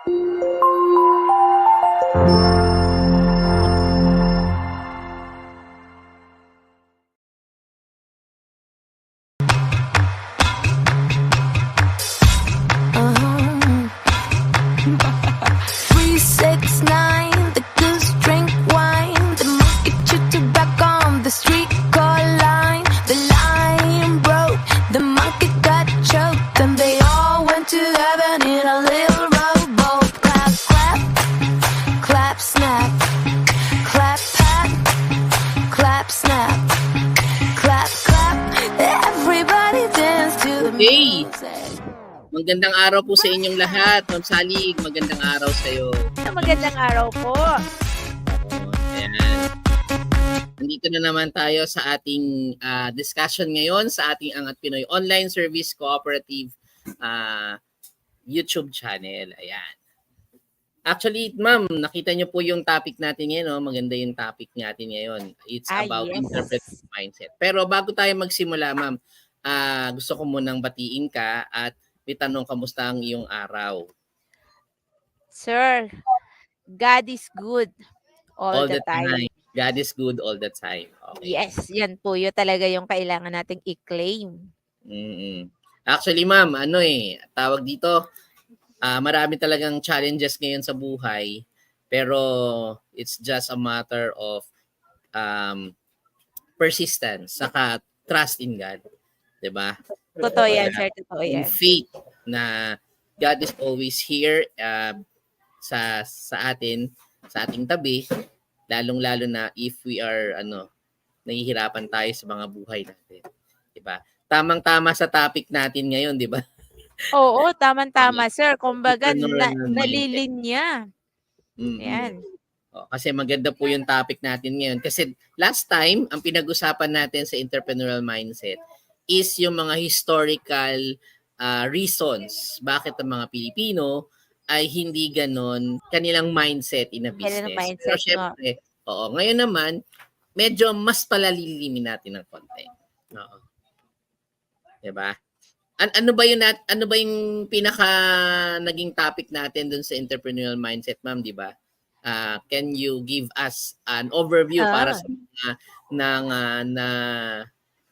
Hey! Magandang araw po sa inyong lahat. Ma'am Salig, magandang araw sa iyo. Magandang araw po. Ayan. Nandito na naman tayo sa ating discussion ngayon sa ating Angat Pinoy Online Service Cooperative YouTube channel. Ayan. Actually, ma'am, nakita niyo po yung topic natin ngayon. No? Maganda yung topic natin ngayon. It's about interpretive mindset. Pero bago tayo magsimula, ma'am, gusto ko munang batiin ka at may tanong, kamusta ang iyong araw? Sir, God is good all the time. God is good all the time. Okay. Yes, yan po. Yun talaga yung kailangan nating i-claim. Actually, ma'am, tawag dito, marami talagang challenges ngayon sa buhay, pero it's just a matter of persistence, saka trust in God. Diba? Totoo yan, sir. Totoo yan. Faith na God is always here sa atin, sa ating tabi, lalong-lalo na if we are nahihirapan tayo sa mga buhay natin. Diba? Tamang-tama sa topic natin ngayon, diba? Oo, tamang-tama, sir. Kumbaga, nalilinya. Yan. Kasi maganda po yung topic natin ngayon. Kasi last time, ang pinag-usapan natin sa entrepreneurial mindset is yung mga historical reasons bakit ang mga Pilipino ay hindi ganon kanilang mindset in a business. Pero syempre, ngayon naman, medyo mas palalilimin natin ng konti. Oo. Diba? Ano ba yung pinaka naging topic natin dun sa entrepreneurial mindset, ma'am, di ba? Can you give us an overview para sa mga na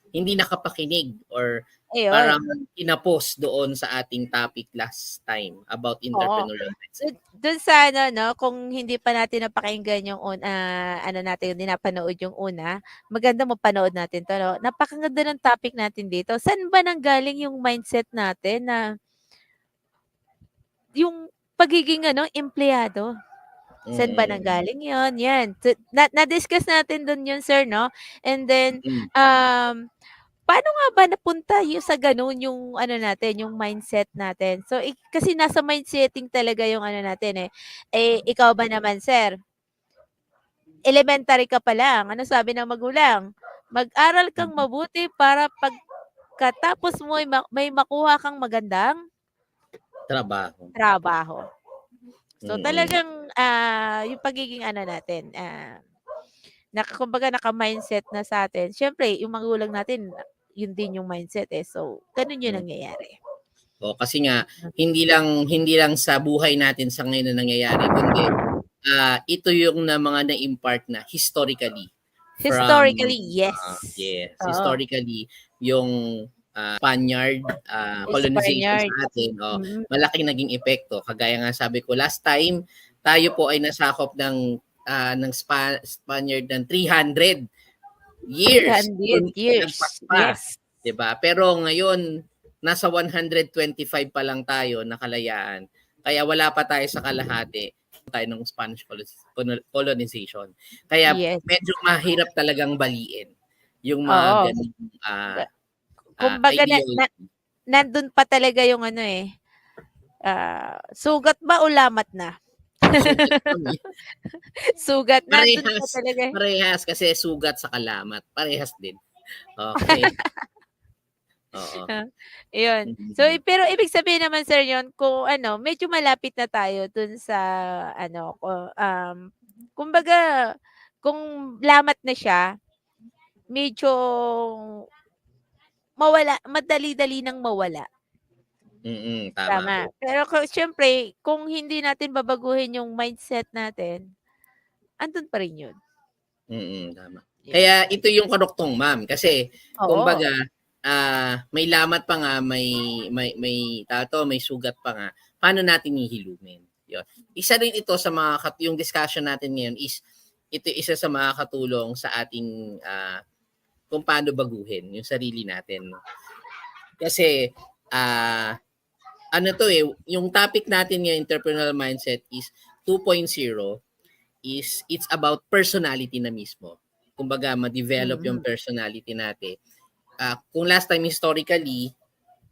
hindi nakapakinig or parang kinapos doon sa ating topic last time about entrepreneurial mindset? Doon sa kung hindi pa natin napakinggan yung hindi napanood yung una, maganda mapanood natin to. No? Napakaganda ng topic natin dito. Saan ba nanggaling yung mindset natin na yung pagiging empleyado? Saan ba nanggaling yun? Yan. Na-discuss natin doon yun, sir, no? And then, paano nga ba napunta yung sa ganun yung natin, yung mindset natin? So, kasi nasa mindsetting talaga yung natin eh. Ikaw ba naman, sir? Elementary ka pa lang. Ano sabi ng magulang? Mag-aral kang mabuti para pagkatapos mo may makuha kang magandang trabaho. So, talagang yung pagiging natin, kumbaga naka-mindset na sa atin. Siyempre, yung magulang natin, yun din yung mindset eh. So, ganun yun nangyayari. Kasi nga, hindi lang sa buhay natin sa ngayon na nangyayari, kundi ito yung mga na-impart na historically. Yes. Yes. Historically, yung Spaniard colonization sa atin, malaking naging epekto. Kagaya nga sabi ko last time, tayo po ay nasakop ng Spaniard ng 300 years. 300 years. Yes. Diba? Pero ngayon, nasa 125 pa lang tayo na kalayaan. Kaya wala pa tayo sa kalahati tayo ng Spanish colonization. Kaya medyo mahirap talagang baliin yung mga ganung kumbaga nandun pa talaga yung sugat ba o lamat na? Sugat na pa talaga. Parehas kasi sugat sa kalamat. Parehas din. Okay. Yun. So, pero ibig sabihin naman, sir, yun, kung medyo malapit na tayo dun sa, kumbaga, kung lamat na siya, medyo madali-dali nang mawala. Tama Tama. po. Pero siyempre kung hindi natin babaguhin yung mindset natin, andun pa rin yun. Tama. Yan. Kaya ito yung karuktong, ma'am, kasi Oo. kumbaga, may lamat pa nga, may may sugat pa nga, paano natin hihilumin? Yun. Isa rin ito sa mga yung discussion natin ngayon is ito isa sa makakatulong sa ating kung paano baguhin yung sarili natin. No? Kasi ano to yung topic natin ngayon, entrepreneurial mindset is 2.0 is it's about personality na mismo. Kumbaga, ma-develop yung Mm. personality natin. Kung last time historically,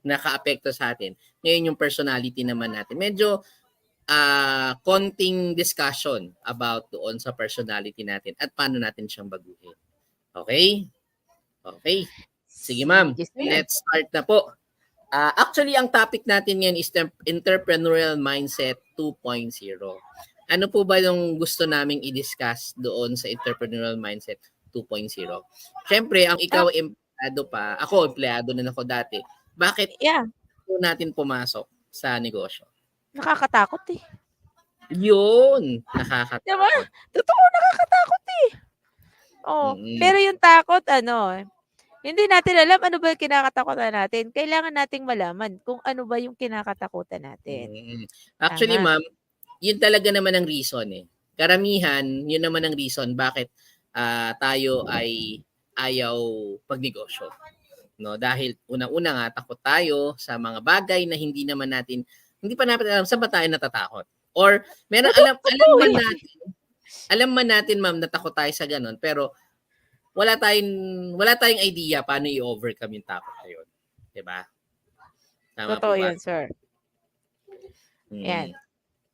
naka-apekto sa atin, ngayon yung personality naman natin. Medyo konting discussion about doon sa personality natin at paano natin siyang baguhin. Okay? Okay. Sige, ma'am. Sige, sir. Let's start na po. Actually, ang topic natin ngayon is Entrepreneurial Mindset 2.0. Ano po ba yung gusto naming i-discuss doon sa Entrepreneurial Mindset 2.0? Siyempre, ang ikaw empleyado pa, ako empleyado na ako dati. Bakit Yeah, po natin pumasok sa negosyo? nakakatakot eh. Yun, 'Di ba? nakakatakot. Totoo, nakakatakot eh. Oo, pero yung takot hindi natin alam ano ba yung kinakatakutan natin. Kailangan nating malaman kung ano ba yung kinakatakutan natin. Actually, Tama. ma'am, yun talaga naman ang reason eh. Karamihan, yun naman ang reason bakit tayo ay ayaw pagnegosyo. No, dahil unang-una nga takot tayo sa mga bagay na hindi pa natin alam saan ba tayo natatakot. Or meron alam man natin ma'am na takot tayo sa ganun, pero wala tayong idea paano i-overcome yung takot na yun. 'Di ba? Tama po Totoo ba? yun, sir. Yan.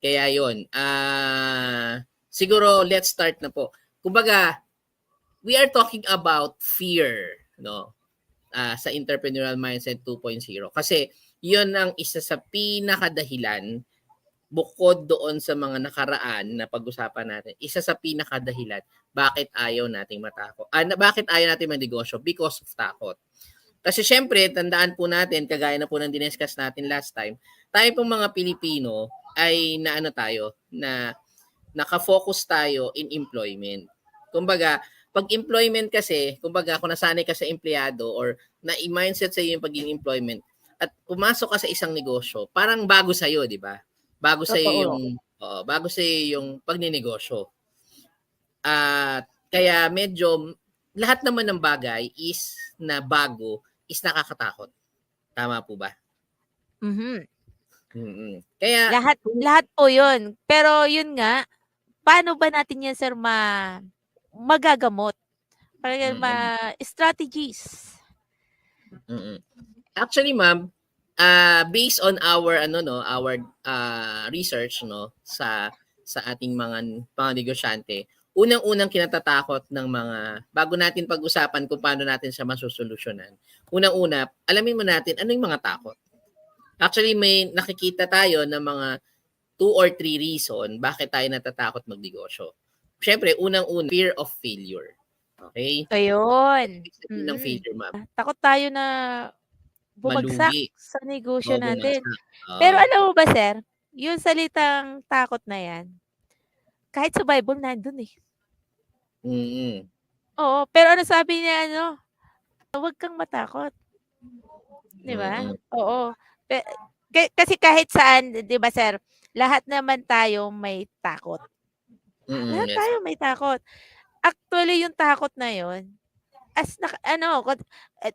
Kaya yun. Siguro let's start na po. Kumbaga, we are talking about fear, no? Sa Entrepreneurial Mindset 2.0. Kasi yun ang isa sa pinakadahilan bukod doon sa mga nakaraan na pag-usapan natin. Isa sa pinakadahilan bakit ayaw nating matakot. Bakit ayaw nating magnegosyo? Because of takot. Kasi syempre, tandaan po natin, kagaya na po ng diniscuss natin last time, tayo pong mga Pilipino ay na nakafocus tayo in employment. Kumbaga, pag employment kasi, kumbaga kung nasanay ka sa empleyado or na-mindset sa iyo yung pagiging employment at pumasok ka sa isang negosyo, parang bago sa iyo, di ba? Bago sa iyo yung pagninegosyo. At kaya medyo lahat naman ng bagay is na bago is nakakatakot. Tama po ba? Kaya Lahat po 'yun. Pero 'yun nga, paano ba natin 'yan, sir, magagamot? Strategies. Actually, ma'am, based on our research sa ating mga negosyante, unang-unang kinatatakot ng mga bago natin pag-usapan kung paano natin siya masosolusyonan. Unang-una, alamin mo natin ano yung mga takot. Actually, may nakikita tayo ng mga 2 or 3 reason bakit tayo natatakot magnegosyo. Siyempre, unang-una, fear of failure. Okay? Ayun. Ng failure, ma'am. Takot tayo na bumagsak Malugi. sa negosyo natin. Bumagsak. Pero alam mo ba, sir, yung salitang takot na 'yan, kahit sa Bible nandun eh. Oo, pero ano sabi niya, huwag kang matakot. 'Di ba? Oo. Kasi kahit saan, 'di ba, sir, lahat naman tayo may takot. Lahat tayo may takot. Actually, yung takot na 'yon,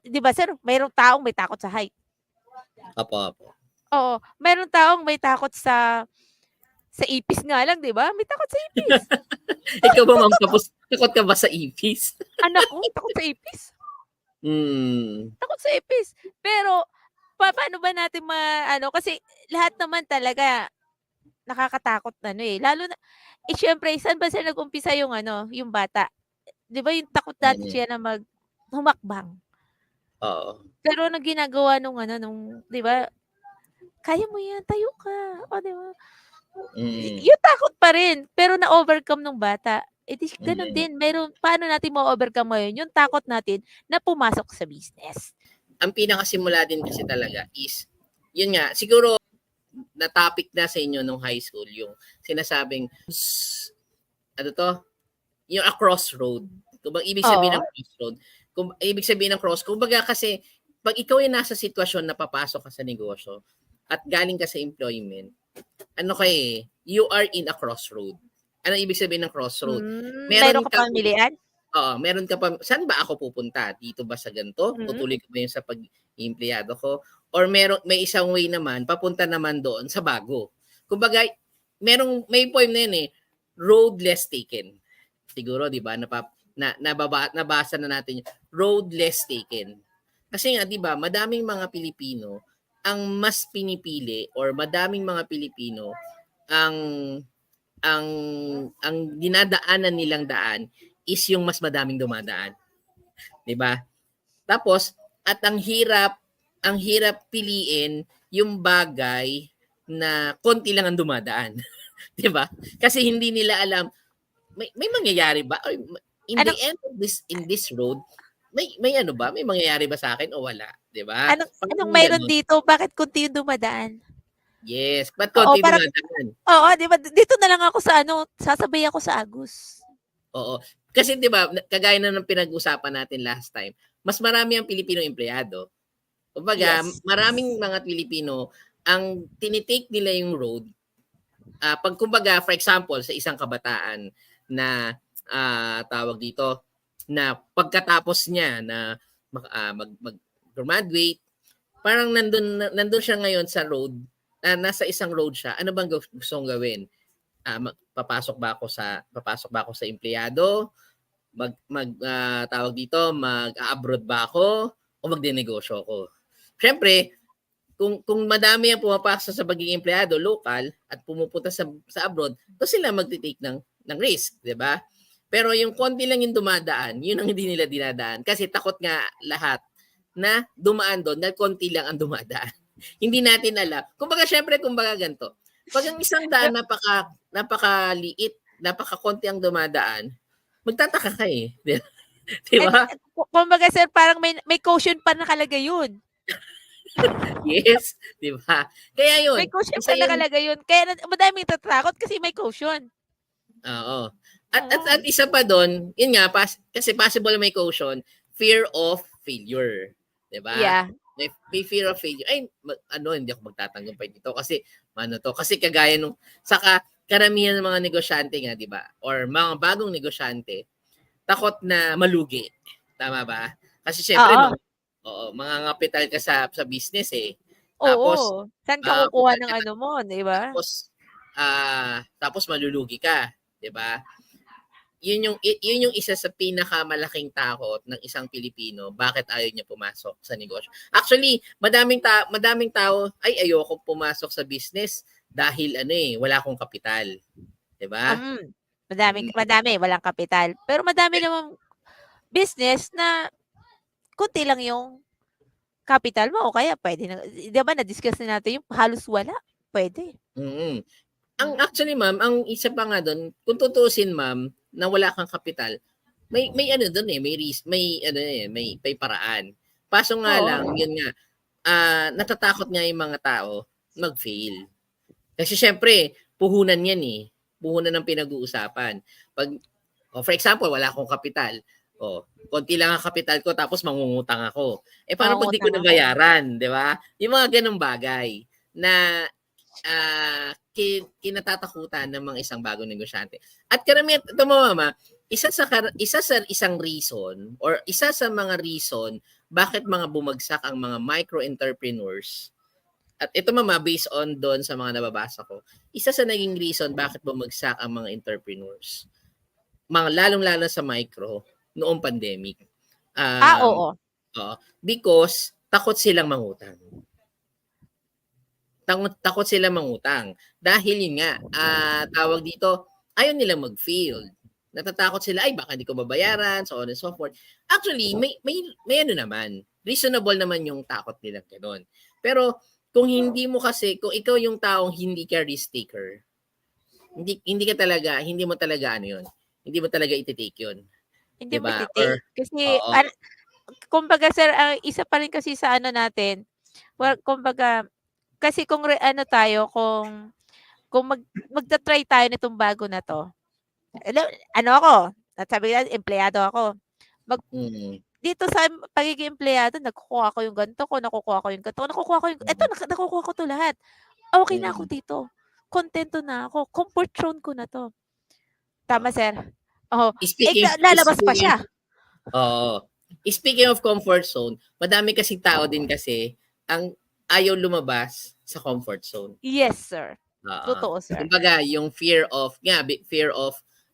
'di ba, sir, mayroong taong may takot sa height. Opo. Oo, mayroong taong may takot sa ipis nga lang, 'di ba? May takot sa ipis. Ikaw ba, ma'am, takot ka ba sa ipis? Anak ko, takot sa ipis. Takot sa ipis. Pero paano ba natin kasi lahat naman talaga nakakatakot lalo na siyempre saan ba sila nag-umpisa yung yung bata? 'Di ba yung takot dati siya na humakbang. Oo. Pero anong ginagawa nung 'di ba? Kaya mo 'yan, tayo ka. O 'di ba? Yung takot pa rin, pero na-overcome nung bata. Ganun din, paano natin ma-overcome ngayon yung takot natin na pumasok sa business? Ang pinakasimula din kasi talaga is yun nga, siguro na topic na sa inyo nung high school, yung sinasabing, ano to, yung a crossroad. Kung ibig sabihin ng Oo. crossroad, kung ibig sabihin ng cross, kumbaga kasi, pag ikaw ay nasa sitwasyon na papasok ka sa negosyo, at galing ka sa employment, ano you are in a crossroad. Ano ibig sabihin ng crossroad? Mayroon Meron ka kang pamilian? meron ka pa, saan ba ako pupunta? Dito ba sa ganito? Mm. Tutuloy ko ba yun sa pag-empleyado ko? Or may isang way naman, papunta naman doon sa bago. Kumbaga, may point na yun road less taken. Siguro, di ba, nabasa na natin yung road less taken. Kasi nga, di ba, madaming mga Pilipino ang mas pinipili or madaming mga Pilipino ang ang ang dinadaanan nilang daan is yung mas madaming dumadaan, 'di ba? Tapos at ang hirap piliin yung bagay na konti lang ang dumadaan, 'di ba? Kasi hindi nila alam may mangyayari ba or in the Anong end of in this road may ano ba? May mangyayari ba sa akin o wala, 'di ba? anong Parang mayroon gano'n. dito? Bakit konti yung dumadaan? Yes, ba't Oo, konti parang dumadaan? oo, 'di ba dito na lang ako sa sasabay ako sa Agus. Oo. Kasi 'di ba, kagaya na ng pinag-usapan natin last time, mas marami ang Pilipinong empleyado. Kumbaga, Yes. maraming mga Pilipino ang tinitake nila yung road. Pag kumbaga, for example, sa isang kabataan na tawag dito, na pagkatapos niya na mag-graduate, parang nandun siya ngayon sa road, nasa isang road siya. Ano bang gustong gawin? Papasok ba ako sa empleyado? Tawag dito, mag-abroad ba ako o magdinegosyo ako? Siyempre, kung madami ang pumapasok sa pagiging empleyado local at pumupunta sa abroad, to sila magti-take ng risk, 'di ba? Pero yung konti lang yung dumadaan, yun ang hindi nila dinadaan kasi takot nga lahat na dumaan doon dahil konti lang ang dumadaan. Hindi natin alam. Kumbaga ganito. Pag ang isang daan napakaliit, napakakonti ang dumadaan, magtataka ka eh. 'Di And ba? kumbaga sir parang may caution pa nakalagay yun. Yes, 'di ba? Kaya yun, May caution isa pa yun. nakalagay yun. Kaya madaming natatakot kasi may caution. Oo. At Oo. isa pa doon, yun nga, kasi possible may caution, fear of failure. 'Di ba? Yeah. May fear of failure. Ay, hindi ako magtatagumpay dito kasi kasi kagaya nung saka karamihan ng mga negosyante nga, 'di ba? Or mga bagong negosyante, takot na malugi. Tama ba? Kasi syempre Oo. mga kapital ka sa business eh. Tapos Oo. Saan ka kukuha kapital ng ka ano mo, 'di ba? tapos malulugi ka, 'di ba? Yun yung isa sa pinakamalaking takot ng isang Pilipino, bakit ayaw niya pumasok sa negosyo. Actually, madaming tao ay ayoko pumasok sa business dahil wala akong kapital, 'di ba? Madami walang kapital. Pero madami namang business na konti lang yung capital mo o kaya pwede na 'di ba na-discuss na natin yung halos wala, pwede. Mm. Ang Mm. actually ma'am, ang isa pa nga do'n, kung tutuusin ma'am, na wala kang kapital, may ano do'n may paraan. Kaso nga lang, Oo. yun nga, natatakot nga yung mga tao mag-fail. Kasi siyempre puhunan 'yan puhunan ng pinag-uusapan. For example, wala akong kapital, konti lang ang kapital ko tapos mangungutang ako. Paano 'pag di ko Mangungutang ako. nabayaran, 'di ba? Yung mga gano'ng bagay na kinatatakutan ng mga isang bagong negosyante. At karamihan, ito mo mama, isa sa isang reason or isa sa mga reason bakit mga bumagsak ang mga micro-entrepreneurs, at ito mama, based on doon sa mga nababasa ko, isa sa naging reason bakit bumagsak ang mga entrepreneurs, lalong-lalo sa micro, noong pandemic. Oo. Because takot silang mangutang. Takot sila mangutang. Dahil yun nga, tawag dito, ayaw nilang mag-field. Natatakot sila, ay baka hindi ko babayaran, so on and so forth. Actually, may ano naman. Reasonable naman yung takot nila gano'n. Pero kung hindi mo ikaw yung taong hindi ka risk taker, hindi mo talaga ano yun. Hindi mo talaga iti-take yun. Hindi 'Di mo ba? Or, iti-take kasi oo. kumbaga sir, ang isa pa rin kasi sa ano natin, well, kumbaga kasi kung ano tayo, kung magta-try tayo nitong bago na 'to, ano ako, sabi natin empleyado ako. Mm. Dito sa pagiging empleyado nakukuha ko yung ganito ko, nakukuha ko yung ganito ko, nakukuha ko yung eto Mm. nakukuha ko 'to lahat. Okey na ako Mm. dito, kontento na ako, comfort zone ko na 'to. Tama, Oo. sir? Oo, Speaking lalabas pa speaking siya. Oo. Speaking of comfort zone, madami kasing tao din kasi ang ayaw lumabas sa comfort zone. Yes, sir. Oo. Totoo, sir. Kumbaga yung fear of,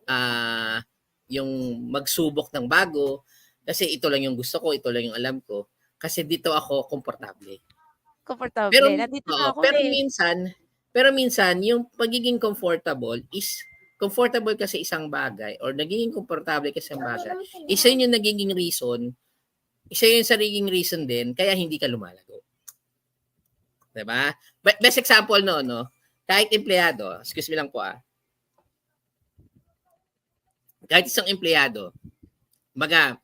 ah, yung magsubok ng bago, kasi ito lang yung gusto ko, ito lang yung alam ko, kasi dito ako komportable. Pero Komportable, nandito oo, na ako, eh. pero minsan yung pagiging comfortable ka sa isang bagay or nagiging komportable ka sa isang bagay, isa yun sa nagiging reason din kaya hindi ka lumalago. 'Di ba? Best example no, no? Kahit empleyado, excuse me lang po kahit isang empleyado,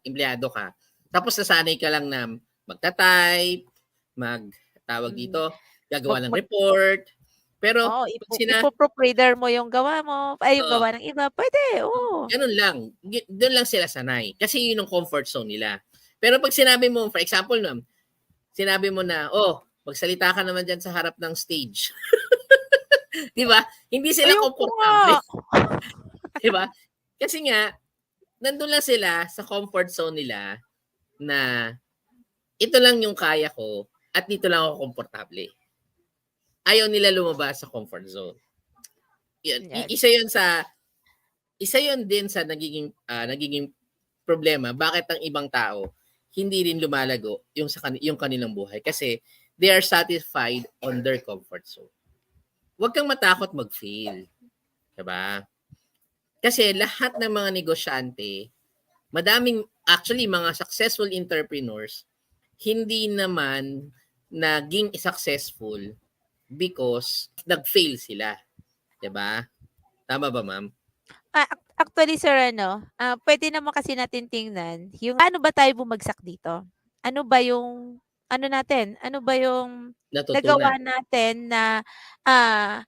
empleyado ka, tapos nasanay ka lang na magta-type, tawag Mm. dito, gagawa Mag ng mag report, pero Oo, pag sina ipo-proofreader mo yung gawa mo, ay yung oo, gawa ng iba, puwede, oo. gano'n lang. Do'n lang sila sanay kasi 'yun ang comfort zone nila. Pero pag sinabi mo, for example no, sinabi mo na, "Oh, magsalita ka naman diyan sa harap ng stage." 'Di ba? Hindi sila Ayoko nga. komportable, 'di ba? Kasi nga nando'n lang sila sa comfort zone nila na ito lang yung kaya ko at dito lang ako komportable. Ayaw nila lumabas sa comfort zone. 'Yun, Yes. isa 'yun din sa nagiging problema bakit ang ibang tao hindi rin lumalago yung kanilang buhay kasi they are satisfied on their comfort zone. Huwag kang matakot mag-fail, 'di ba? Kasi lahat ng mga negosyante, actually mga successful entrepreneurs, hindi naman naging successful because nag-fail sila, 'di ba? Tama ba, ma'am? Actually, sir, puwede naman kasi natin tingnan yung paano ba tayo bumagsak dito? Ano ba yung ano natin, ano ba yung Natutunan. nagawa natin na, ah,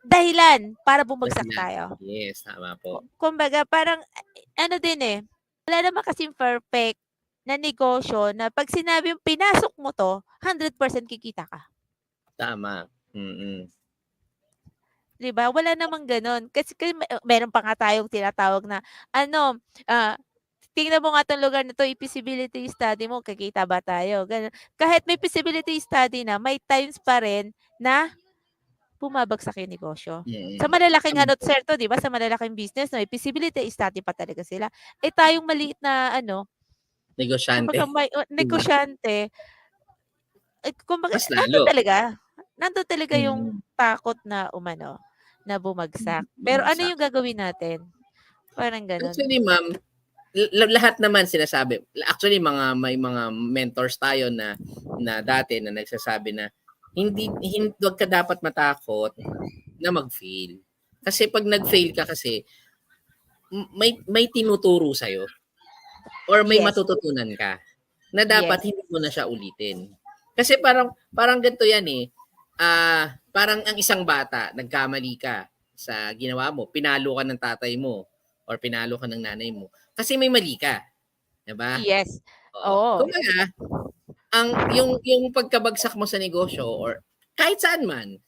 dahilan para bumagsak Dahilan. tayo? Yes, tama po. Kumbaga parang ano din, wala naman kasing perfect na negosyo na 'pag sinabing pinasok mo 'to, 100% kikita ka. Tama. Mm. 'Di ba? Wala namang gano'n. Kasi meron pa nga tayong tinatawag na ano, "Tingnan mo nga 'tong lugar na 'to, i-feasibility study mo, kikita ba tayo?" Gano'n. Kahit may feasibility study na, may times pa rin na bumabagsak yung negosyo. Sa Mm. malalaking Tama ano't po. sir 'to, 'di ba, sa malalaking business 'no, may feasibility study pa talaga sila. Eh, tayong maliit na Negosyante. kumbaga may 'Di ba? negosyante, kumbaga Mas lalo. nandun talaga yung Mm. takot na na bumagsak. Pero ano Bumagsak. yung gagawin natin? Parang gano'n. Actually, ma'am, lahat naman sinasabi. Actually, may mga mentors tayo na dati na nagsasabi na wag ka dapat matakot na mag-fail. Kasi pag nag-fail ka kasi may tinuturo sa or may Yes, matututunan ka na dapat yes, hindi mo na siya ulitin. Kasi parang ganito 'yan eh. Parang ang isang bata, nagkamali ka sa ginawa mo, pinalo ka ng tatay mo or pinalo ka ng nanay mo kasi may mali ka, 'di ba? yes. Oo. Oo, Kumbaga, yung pagkabagsak mo sa negosyo or kahit saan man,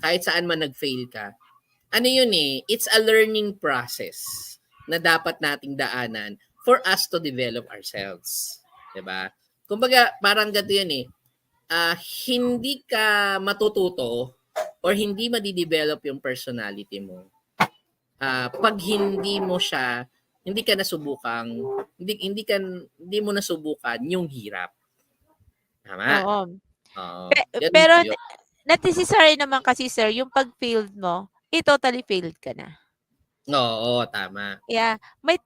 kahit saan man nag-fail ka, ano yun eh, it's a learning process na dapat nating daanan for us to develop ourselves. 'Di ba? Kumbaga, parang ganito yan eh, hindi ka matututo or hindi madi-develop yung personality mo pag hindi ka nasubukang hindi mo nasubukan yung hirap. Tama? oo. Oo, ganun Pero po yun. necessary naman kasi sir yung 'pag failed mo, totally failed ka na. Oo, tama. Yeah, may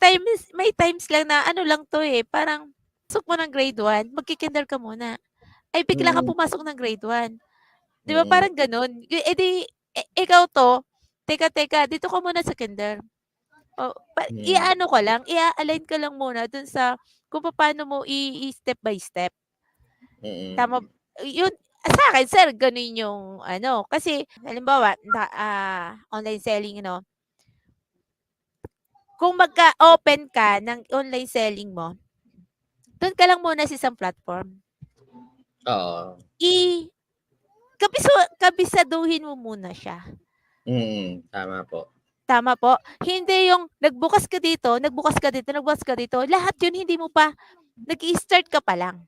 times lang na ano lang 'to, parang pasok mo ng grade 1, magki-kinder ka muna. Ay bigla kang Mm. pumasok ng grade 1. 'Di ba Mm. parang gano'n? Ikaw 'to, teka dito ka muna sa kinder. Oh, Mm. i-aano ka lang, i-a-align ka lang muna dun sa kung papaano mo i-step by step. Tama Mm. yun, Sa akin sir gano'n yung ano, kasi halimbawa online selling kung magka-open ka ng online selling mo, do'n ka lang muna sa isang platform. Oo. I kabisaduhin mo muna siya. Tama po. Tama po? Hindi yung nagbukas ka dito, nagbukas ka dito, nagbukas ka dito, lahat yun hindi mo pa nag-i-start ka pa lang.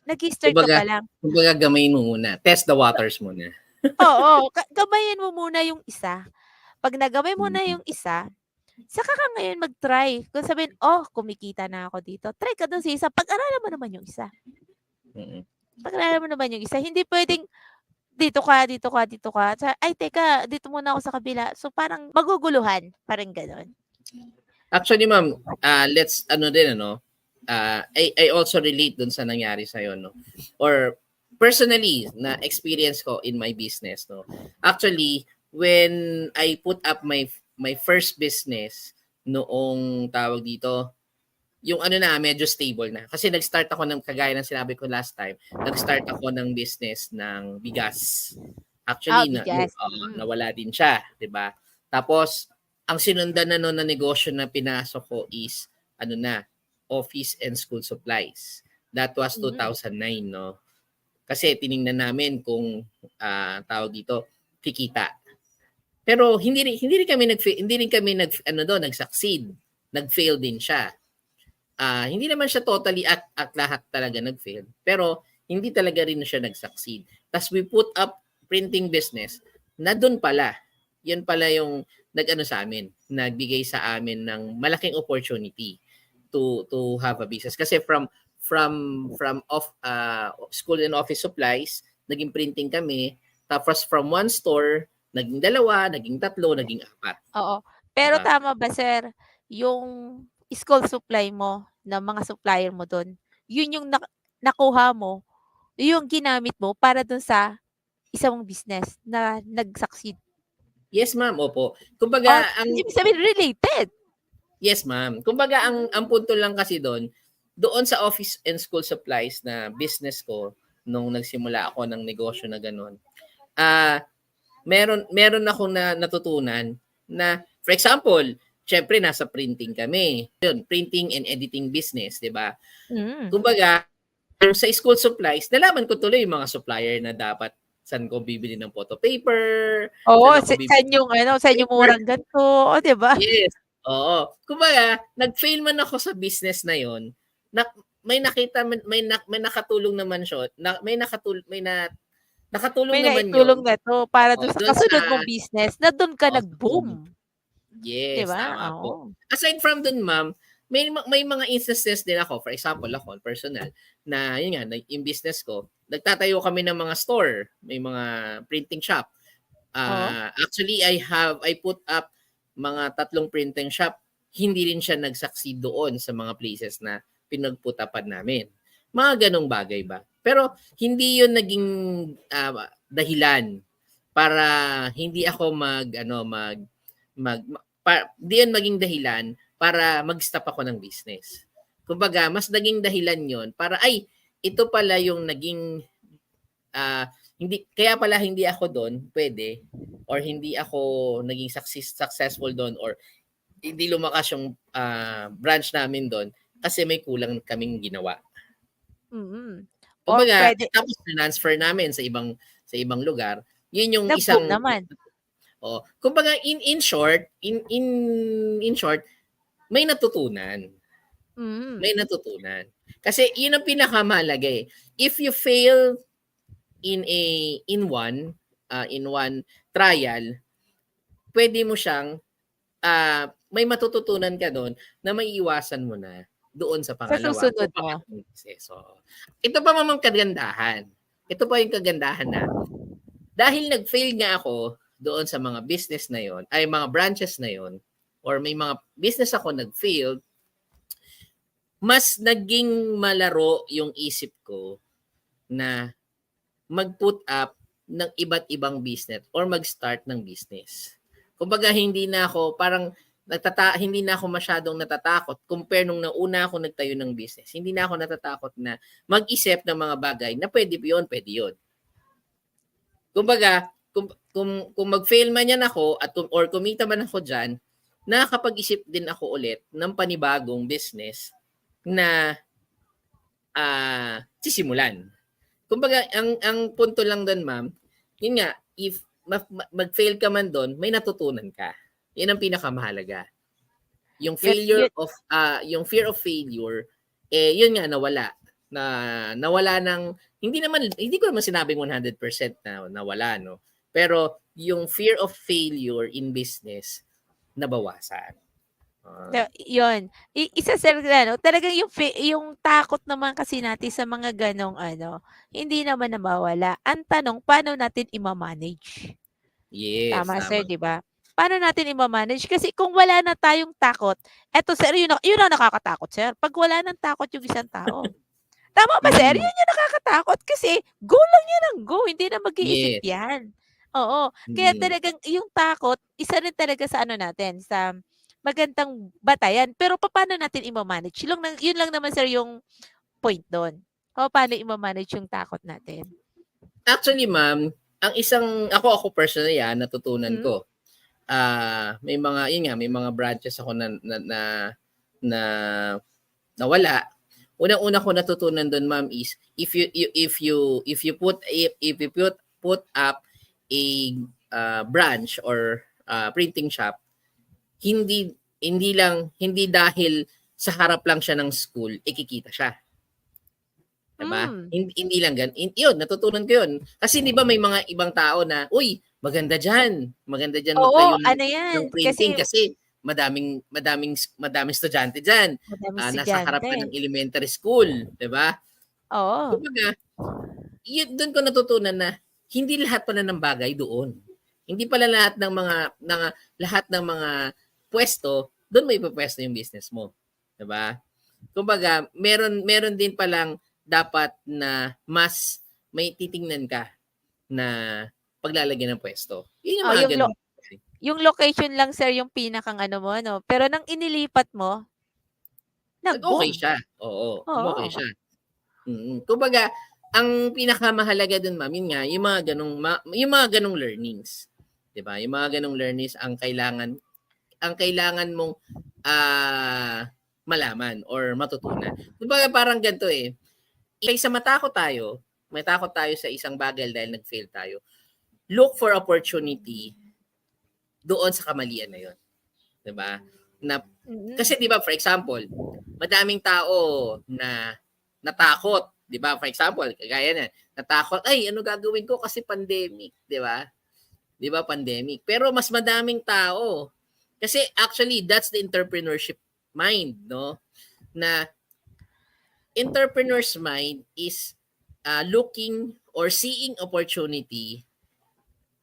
Nag-i-start ka Kumbaga pa lang. kumbaga gamayin mo muna, test the waters muna. Oo, gamayin mo muna yung isa. 'Pag nagamay mo na Mm. yung isa, saka ka ngayon mag-try. Kung sabihin, "Oh, kumikita na ako dito." Try ka dun sa isa, pag-aralan mo naman yung isa. Mm. Pag-aralan mo naman yung isa. Hindi puwedeng dito ka, dito ka, dito ka, "Ay teka, dito muna ako sa kabila." So, parang maguguluhan, parang gano'n. Actually ma'am, let's ano din ano, I also relate dun sa nangyari sa'yo 'no, or personally na experience ko in my business 'no. Actually, when I put up my first business noong tawag dito, yung ano na medyo stable na. Kasi nag-start ako ng kagaya ng sinabi ko last time, nag-start ako ng business ng bigas. Actually Bigas, nawala din siya, 'di ba? Tapos ang sinundan na nun na negosyo na pinasok ko is ano na, office and school supplies. That was mm. 2009, no? Kasi tiningnan namin kung tawag dito, kikita. Pero hindi rin kami ano doon, nag-succeed. Nag-fail din siya. Hindi naman siya totally at lahat talaga nag-fail. Pero hindi talaga rin siya nag-succeed. Tapos we put up printing business na doon pala. Yun pala yung nag-ano sa amin, nagbigay sa amin ng malaking opportunity to have a business. Kasi from school and office supplies, naging printing kami. Tapos from one store, naging dalawa, naging tatlo, naging apat. Oo. Pero Diba? tama ba sir, yung school supply mo, ng mga supplier mo dun, yun yung nakuha mo, yung ginamit mo para dun sa isa mong business na nag-succeed? Yes, ma'am. Opo. Oh, Kumbaga, ibig sabihin related? yes, ma'am. Kumbaga ang punto lang kasi doon sa office and school supplies na business ko nung nagsimula ako ng negosyo na gano'n. Ah, meron akong natutunan na for example, syempre nasa printing kami. 'Yun, printing and editing business, 'di ba? Mm. Kumbaga, sa school supplies, nalaman ko tuloy yung mga supplier na dapat saan ko bibili ng photo paper, Oo, saan ako bibili saan yung saan yung paper. murang gan'to, oh, 'di ba? Yes, oo. Kumbaga, nag-fail man ako sa business na 'yon, may nakita man may nakatulong naman siya na nakatulong May naman 'yon, naitulong na 'to para dun sa do'n sa kasunod mong business na dun ka sa boom. nag-boom, 'di Yes, ba? tama po. Oo. Aside from dun ma'am, may mga instances din ako, for example ako, personal, na yun nga, yung business ko, nagtatayo kami ng mga store, may mga printing shop. Oo. Actually, I put up mga 3 printing shop. Hindi rin siya nag-succeed doon sa mga places na pinagputapan namin. Mga ganong bagay ba. Pero hindi 'yun naging dahilan para hindi ako di 'yun maging dahilan para mag-stop ako ng business. Kumbaga, mas naging dahilan 'yon para ay ito pala yung naging hindi kaya pala hindi ako do'n puwede or hindi ako naging successful do'n or hindi lumakas yung branch namin do'n kasi may kulang kaming ginawa. Mm. Or Kumbaga, puwede tapos transfer namin sa ibang lugar. 'Yun yung nag-boom isang naman. kumbaga in short, may natutunan. Mm. May natutunan. Kasi 'yun ang pinakamahalaga, eh. If you fail in one trial, pwede mo siyang, may matututunan ka do'n na maiiwasan mo na doon sa Sa pangalawa o susunod mo. pangatlong beses, oo. Ito pa mamang kagandahan, ito pa yung kagandahan na dahil nag-fail nga ako doon sa mga business na yon ay mga branches na yon or may mga business ako nag-fail, mas naging malaro yung isip ko na mag-put up ng iba't ibang business or mag-start ng business. Kumbaga hindi na ako parang hindi na ako masyadong natatakot compare nung nauna ako nagtayo ng business. Hindi na ako natatakot na mag-isip ng mga bagay na pwede yun, pwede yun. Kumbaga, kung mag-fail man yan ako at or kumita man ako dyan, nakakapag-isip din ako ulit ng panibagong business na sisimulan. Kumbaga, ang punto lang doon, ma'am, yun nga, if mag-fail ka man doon, may natutunan ka. Yan ang pinakamahalaga. Yung failure of yung fear of failure, yun nga nawala. Nawala ng hindi ko naman sinabing 100% na nawala, no. Pero yung fear of failure in business nabawasan. Yun. Isa sir ano, talagang yung takot naman kasi natin sa mga ganong ano, hindi naman nawawala. Ang tanong, paano natin ima-manage? Yes, Tama sir, tama. 'di ba? Paano natin ima-manage? Kasi kung wala na tayong takot, eto sir, yun ang nakakatakot sir, 'pag wala ng takot yung isang tao. Tama ba sir? Yun yung nakakatakot kasi go lang yan ng go, hindi na mag-iisip Yes. yan. Oo, kaya talagang yung takot, isa rin talaga sa ano natin, sa magandang batayan. Pero paano natin ima-manage? Yun lang naman sir yung point do'n. Paano ima-manage yung takot natin? Actually, ma'am, ang ako personally, natutunan Hmm? ko. May mga yun nga, may mga branches ako na nawala. Unang-una ko natutunan doon, ma'am, is if you put up a branch or printing shop, hindi dahil sa harap lang siya ng school, kikita siya. Diba? Hindi lang yun, natutunan ko yun. Kasi di ba may mga ibang tao na, uy, maganda dyan magtayo Oo, ano ng yan, printing kasi madaming estudyante dyan. madaming Nasa harap estudyante. ka ng elementary school, di ba? Oo. Kumbaga, doon ko natutunan na hindi lahat pala ng bagay doon. Hindi pala lahat ng mga pwesto, doon may pwesto yung business mo. 'Di ba? Kumbaga, meron din palang dapat na mas may titingnan ka na paglalagyan ng pwesto. Yun yung mga ganun. Yung location lang sir yung pinakang ano mo 'no, pero nang inilipat mo, Nag-okay nag-boom. siya. Oo, umokey Oo. siya. Kumbaga, ang pinakamahalaga dun, ma'am, yun nga, yung mga ganong learnings. 'Di ba? Yung mga ganong learnings ang kailangan mong malaman or matutunan. Kumbaga parang ganito kaysa matakot tayo sa isang bagay dahil nag-fail tayo, look for opportunity doon sa kamalian na yun. 'Di ba? Kasi 'di ba, for example, madaming tao na natakot, 'di ba? For example, kagaya na, natakot, ay ano gagawin ko kasi pandemic, 'di ba? 'Di ba, pandemic. Pero mas madaming tao kasi actually that's the entrepreneurship mind, no? Na entrepreneur's mind is looking or seeing opportunity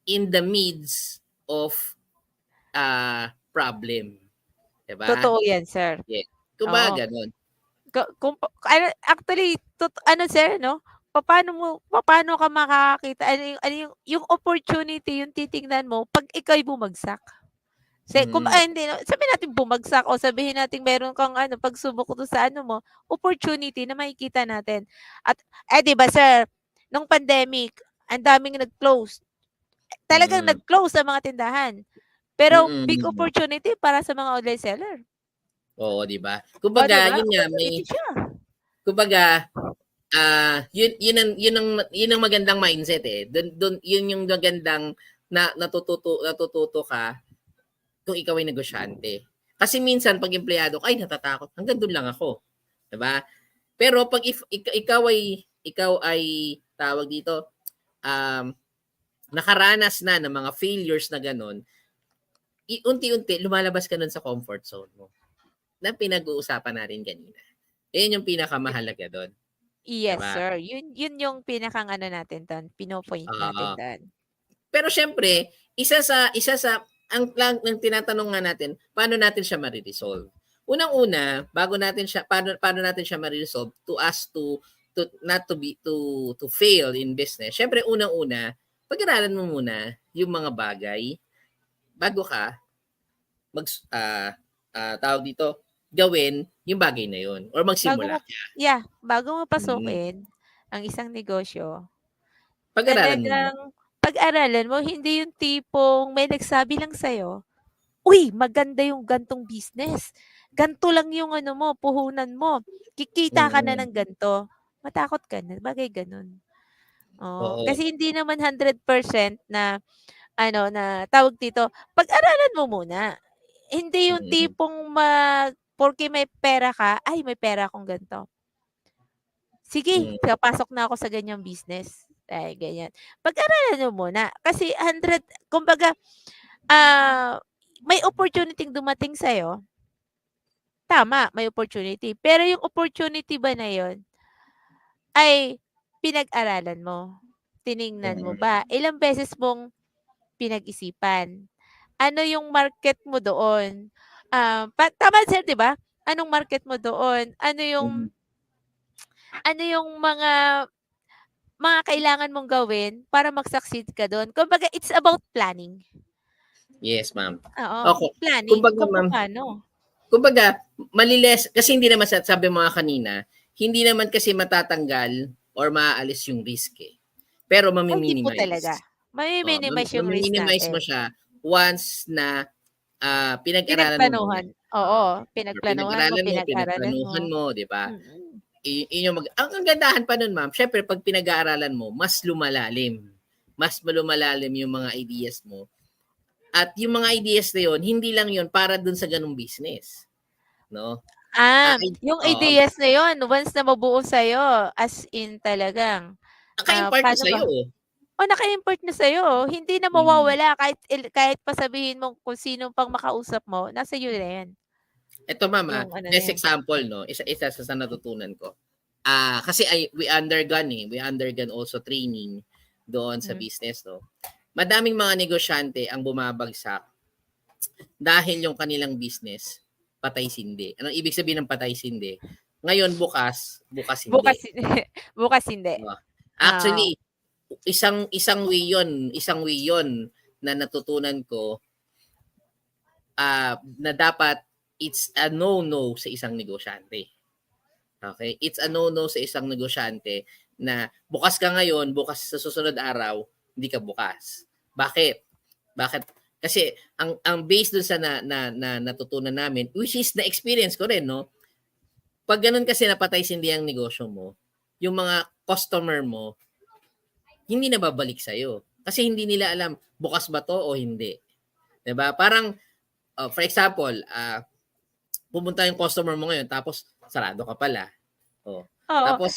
in the midst of problem. Diba? Totoo yan sir. Yeah. Oo. Kumbaga ganun. Ano actually ano sir 'no, papaano ka makakakita yung opportunity yung titingnan mo 'pag ika'y bumagsak? Hindi 'no, sabihin natin bumagsak o sabihin natin meron kang ano pagsubok dun sa ano mo, opportunity na makikita natin. At 'di ba sir, nung pandemic ang daming nag-close. Talagang nag-close ang mga tindahan. Pero big opportunity para sa mga online seller. Oo, 'di ba? Oh, 'di Kumbaga, ba? yun nga Opportunity siya. kumbaga yun ang magandang mindset Doon yun yung magandang natututo ka kung ikaw ay negosyante. Kasi minsan pag empleyado ka, ay natatakot, hanggang doon lang ako. 'Di ba? Pero pag ikaw ay tawag dito, nakaranas na ng mga failures na gano'n, unti-unti lumalabas ka nun sa comfort zone mo na pinag-uusapan natin kanina. Yan yung pinakamahalaga doon. Yes, Diba? sir. Yun yung pinakang ano natin dun, pino-point natin Oo. dun. Pero syempre, isa sa ang tinatanong nga natin, paano natin siya ma-resolve? Unang-una, paano natin siya ma-resolve to us to not to be to fail in business. Syempre unang-una, pag-aralan mo muna yung mga bagay bago ka tawag dito, gawin yung bagay na yun or Bago mo magsimula. bago mo Mm. pasukin ang isang negosyo, Pag-aralan mo muna. talagang pag-aralan mo. Hindi yung tipong may nagsabi lang sa'yo, "Uy, maganda yung gantong business. Ganto lang yung ano mo, puhunan mo. Kikita ka na Mm. ng ganto." Matakot ka na, bagay gano'n. Oo, Oo. kasi hindi naman 100% na ano, na tawag dito, pag-aralan mo muna. Hindi yung Mm. tipong porke may pera ka, "Ay, may pera akong ganito. Sige, Mm. papasok na ako sa ganyang business." Ay, ganyan. Pag-aralan mo muna kasi kumbaga, ah, may opportunity dumating sa'yo, tama, may opportunity. Pero yung opportunity ba na yun ay pinag-aralan mo? Tiningnan mo Mm. ba? Ilang beses mong pinag-isipan? Ano yung market mo doon? Tama sir, 'di ba? Anong market mo doon? Mm. Ano yung mga kailangan mong gawin para mag-succeed ka do'n? Kumbaga it's about planning. Yes, ma'am. Oo, Okay. planning Kumbaga, kung ma'am, papaano. kumbaga, kasi hindi naman sabi mo nga kanina, hindi naman kasi matatanggal or maaalis yung risk eh. Pero Ay, hindi po talaga. mami-minimize. Mami-minimize yung risk Mami-minimize mo natin. siya once na pinag-aralan mo muna. Pinagplanuhan, oo, Or pinagplanuhan mo, pinag-aralan mo, pinag-aralan mo. pinagplanuhan mo, 'di ba? Mm. Yun yung ang gandahan pa nun, ma'am, syempre 'pag pinag-aaralan mo, mas lumalalim. Mas lumalalim yung mga ideas mo. At yung mga ideas na yun, hindi lang yun para dun sa ganung business, 'no? Yung Oo, ideas na yun once na mabuo sa'yo, as in talagang, naka-impart na paano ba? sa'yo. Naka-import na sa'yo, hindi na Mm. mawawala kahit pa sabihin mo kung sino pang makausap mo, nasa iyo na yan, Ito, ma'am, yung ano na best yan. example, 'no, isa sa natutunan ko. Kasi we undergone also training doon sa Hmm. business, 'no. Madaming mga negosyante ang bumabagsak dahil yung kanilang business patay-sindi. Anong ibig sabihin ng patay-sindi? Ngayon bukas, bukas Bukas hindi. bukas hindi, Oh. oo. Actually, isang way 'yon na natutunan ko, na dapat it's a no-no sa isang negosyante. Okay? It's a no-no sa isang negosyante na bukas ka ngayon, bukas sa susunod araw, hindi ka bukas. Bakit? Bakit? Kasi ang base dun sa na natutunan namin, which is na experience ko rin, 'no. 'Pag gano'n kasi napatay-sindi ang negosyo mo, yung mga customer mo hindi na babalik sa'yo. Kasi hindi nila alam bukas ba 'to o hindi, 'di ba? Parang, for example, pumunta yung customer mo ngayon tapos sarado ka pala, oh. Oo, Tapos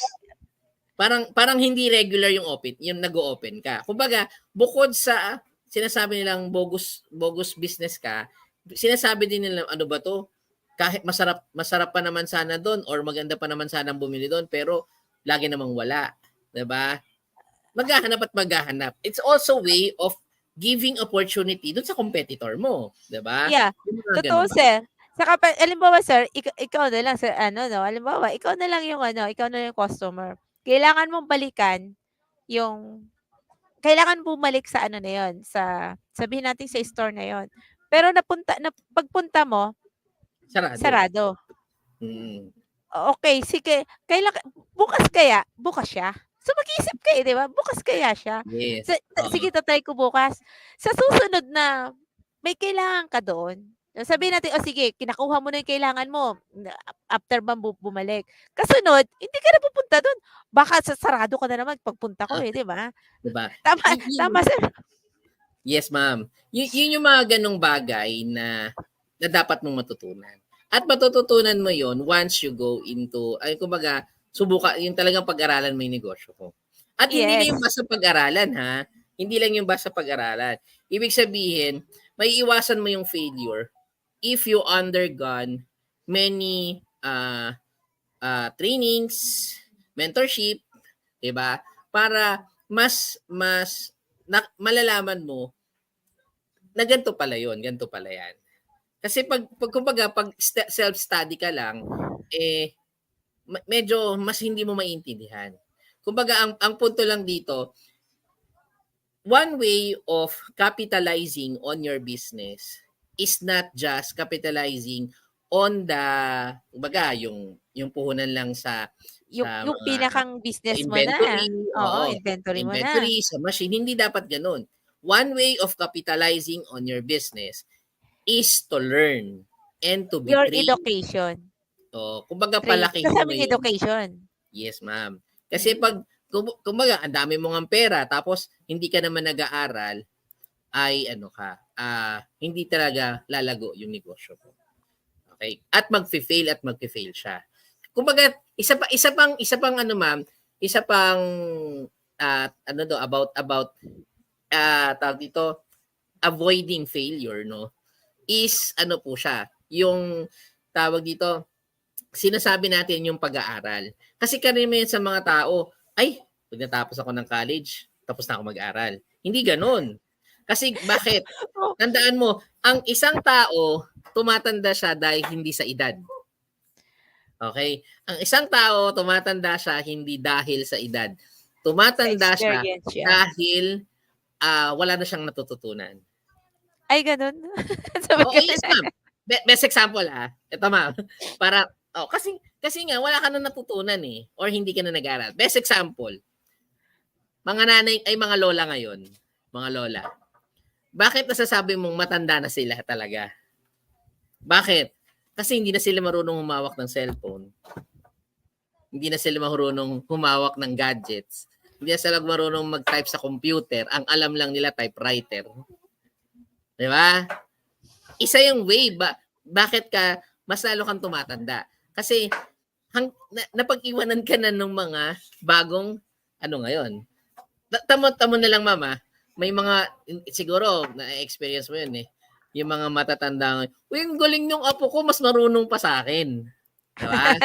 parang parang hindi regular yung yung nag-o-open ka. Kumbaga, bukod sa sinasabi nilang bogus bogus business ka, sinasabi din nila, "Ano ba 'to? Kahit masarap masarap pa naman sana do'n or maganda pa naman sanang bumili do'n pero lagi namang wala." 'Di ba? Maghahanap at maghahanap. It's also way of giving opportunity do'n sa competitor mo, 'di ba? yeah, Yung mga totoo gano'n ba? sir. Saka halimbawa sir, ikaw na lang sa ano 'no, halimbawa ikaw na lang yung ano, ikaw na yung customer. Kailangan mong balikan yung kailangan bumalik sa ano na yun, sabihin natin sa store na yun. Pero pagpunta mo, Sarado. sarado. Mm. Okey, sige, bukas kaya? Bukas siya? So, mag-iisip ka, 'di ba? Bukas kaya siya? Yes. Sige, Oo. ta-try ko bukas. Sa susunod na may kailangan ka doon, sabihin natin, o sige, kinakuha mo na yung kailangan mo, after bang bumalik. Kasunod, hindi ka na pupunta do'n. Baka sarado ka na naman pagpunta ko, Ah, eh, 'di ba? 'di ba? Tama tama sir. Yes, ma'am. Yun yung mga gano'ng bagay na dapat mong matutunan. At matututunan mo yon once you go into ay kumbaga yung talagang pag-aralan mo yung negosyo ko. At hindi lang yung Yes. basta pag-aralan, ha, hindi lang yung basta pag-aralan. Ibig sabihin, maiiwasan mo yung failure if you undergone many, trainings, mentorship, 'di ba? Para mas mas malalaman mo na ganito pala 'yon, ganito pala 'yan. Kasi 'pag kumbaga 'pag self-study ka lang, eh, medyo mas hindi mo maintindihan. Kumbaga ang punto lang dito, one way of capitalizing on your business is not just capitalizing on the, kumbaga, yung puhunan lang sa Yung mga pinakang business mo na. inventory, Oo, oo, inventory mo na. inventory, sa machine. Hindi dapat ganun. One way of capitalizing on your business is to learn and to be Your trained. education. So, kumbaga palakihin mo Kasama yung yun. education. Yes, ma'am. Kasi pag, kumbaga, ang dami mo ng pera, tapos hindi ka naman nag-aaral, ay ano ka, hindi talaga lalago yung negosyo mo. Okay? At magfi-fail siya. Kumbaga, isa pang ano ma'am, isa pang ano do about tawag dito, avoiding failure, no? Is ano po siya, yung tawag dito, sinasabi natin yung pag-aaral. Kasi karamihan sa mga tao, ay, pag natapos ako ng college, tapos na ako mag-aaral. Hindi ganun. Kasi bakit? Tandaan mo, ang isang tao, tumatanda siya dahil hindi sa edad. Okay? Ang isang tao, tumatanda siya hindi dahil sa edad. Tumatanda siya Experience siya. dahil wala na siyang natututunan. Ay, ganun? Oo, yes, ma'am. Best example, Ito, ma'am. Para, kasi nga, wala ka na natutunan eh. Or hindi ka na nag-aral. Best example, mga nanay, ay mga lola ngayon. Mga lola. Bakit nasasabi mong matanda na sila talaga? Bakit? Kasi hindi na sila marunong humawak ng cellphone. Hindi na sila marunong humawak ng gadgets. Hindi na sila marunong mag-type sa computer. Ang alam lang nila, typewriter. Di ba? Isa yung way bakit ka mas lalo kang tumatanda. Kasi napag-iwanan ka na ng mga bagong ano ngayon. Tamo na lang mama, may mga siguro na-experience mo yun eh. Yung mga matatanda, uy, ang galing nung apo ko, mas marunong pa sa akin. Diba?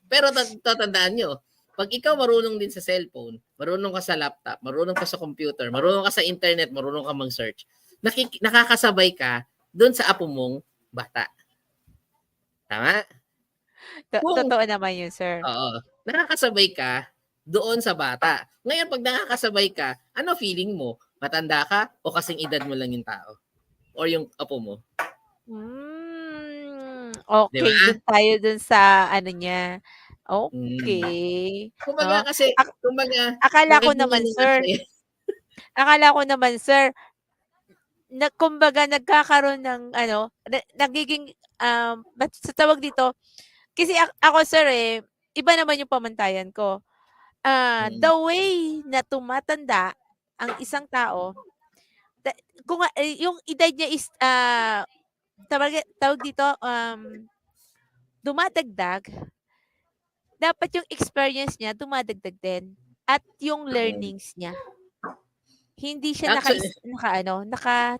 pero tatandaan nyo, pag ikaw marunong din sa cellphone, marunong ka sa laptop, marunong ka sa computer, marunong ka sa internet, marunong ka mag-search, nakakasabay ka doon sa apo mong bata. Tama? Totoo naman yun, sir. Oo. Nakakasabay ka doon sa bata. Ngayon, pag nakakasabay ka, ano feeling mo? Matanda ka o kasing edad mo lang yung tao? Or yung apo mo? Okay, Diba? dun tayo dun sa ano niya. Okay. Kumbaga kasi, Akala ko nakikita naman, mo sir, kumbaga nagkakaroon ng ano, nagiging, ba't sa tawag dito, kasi ako sir iba naman yung pamantayan ko. The way na tumatanda ang isang tao, kung yung edad niya is, tawag dito, dumadagdag, dapat yung experience niya dumadagdag din at yung learnings niya. Hindi siya Actually,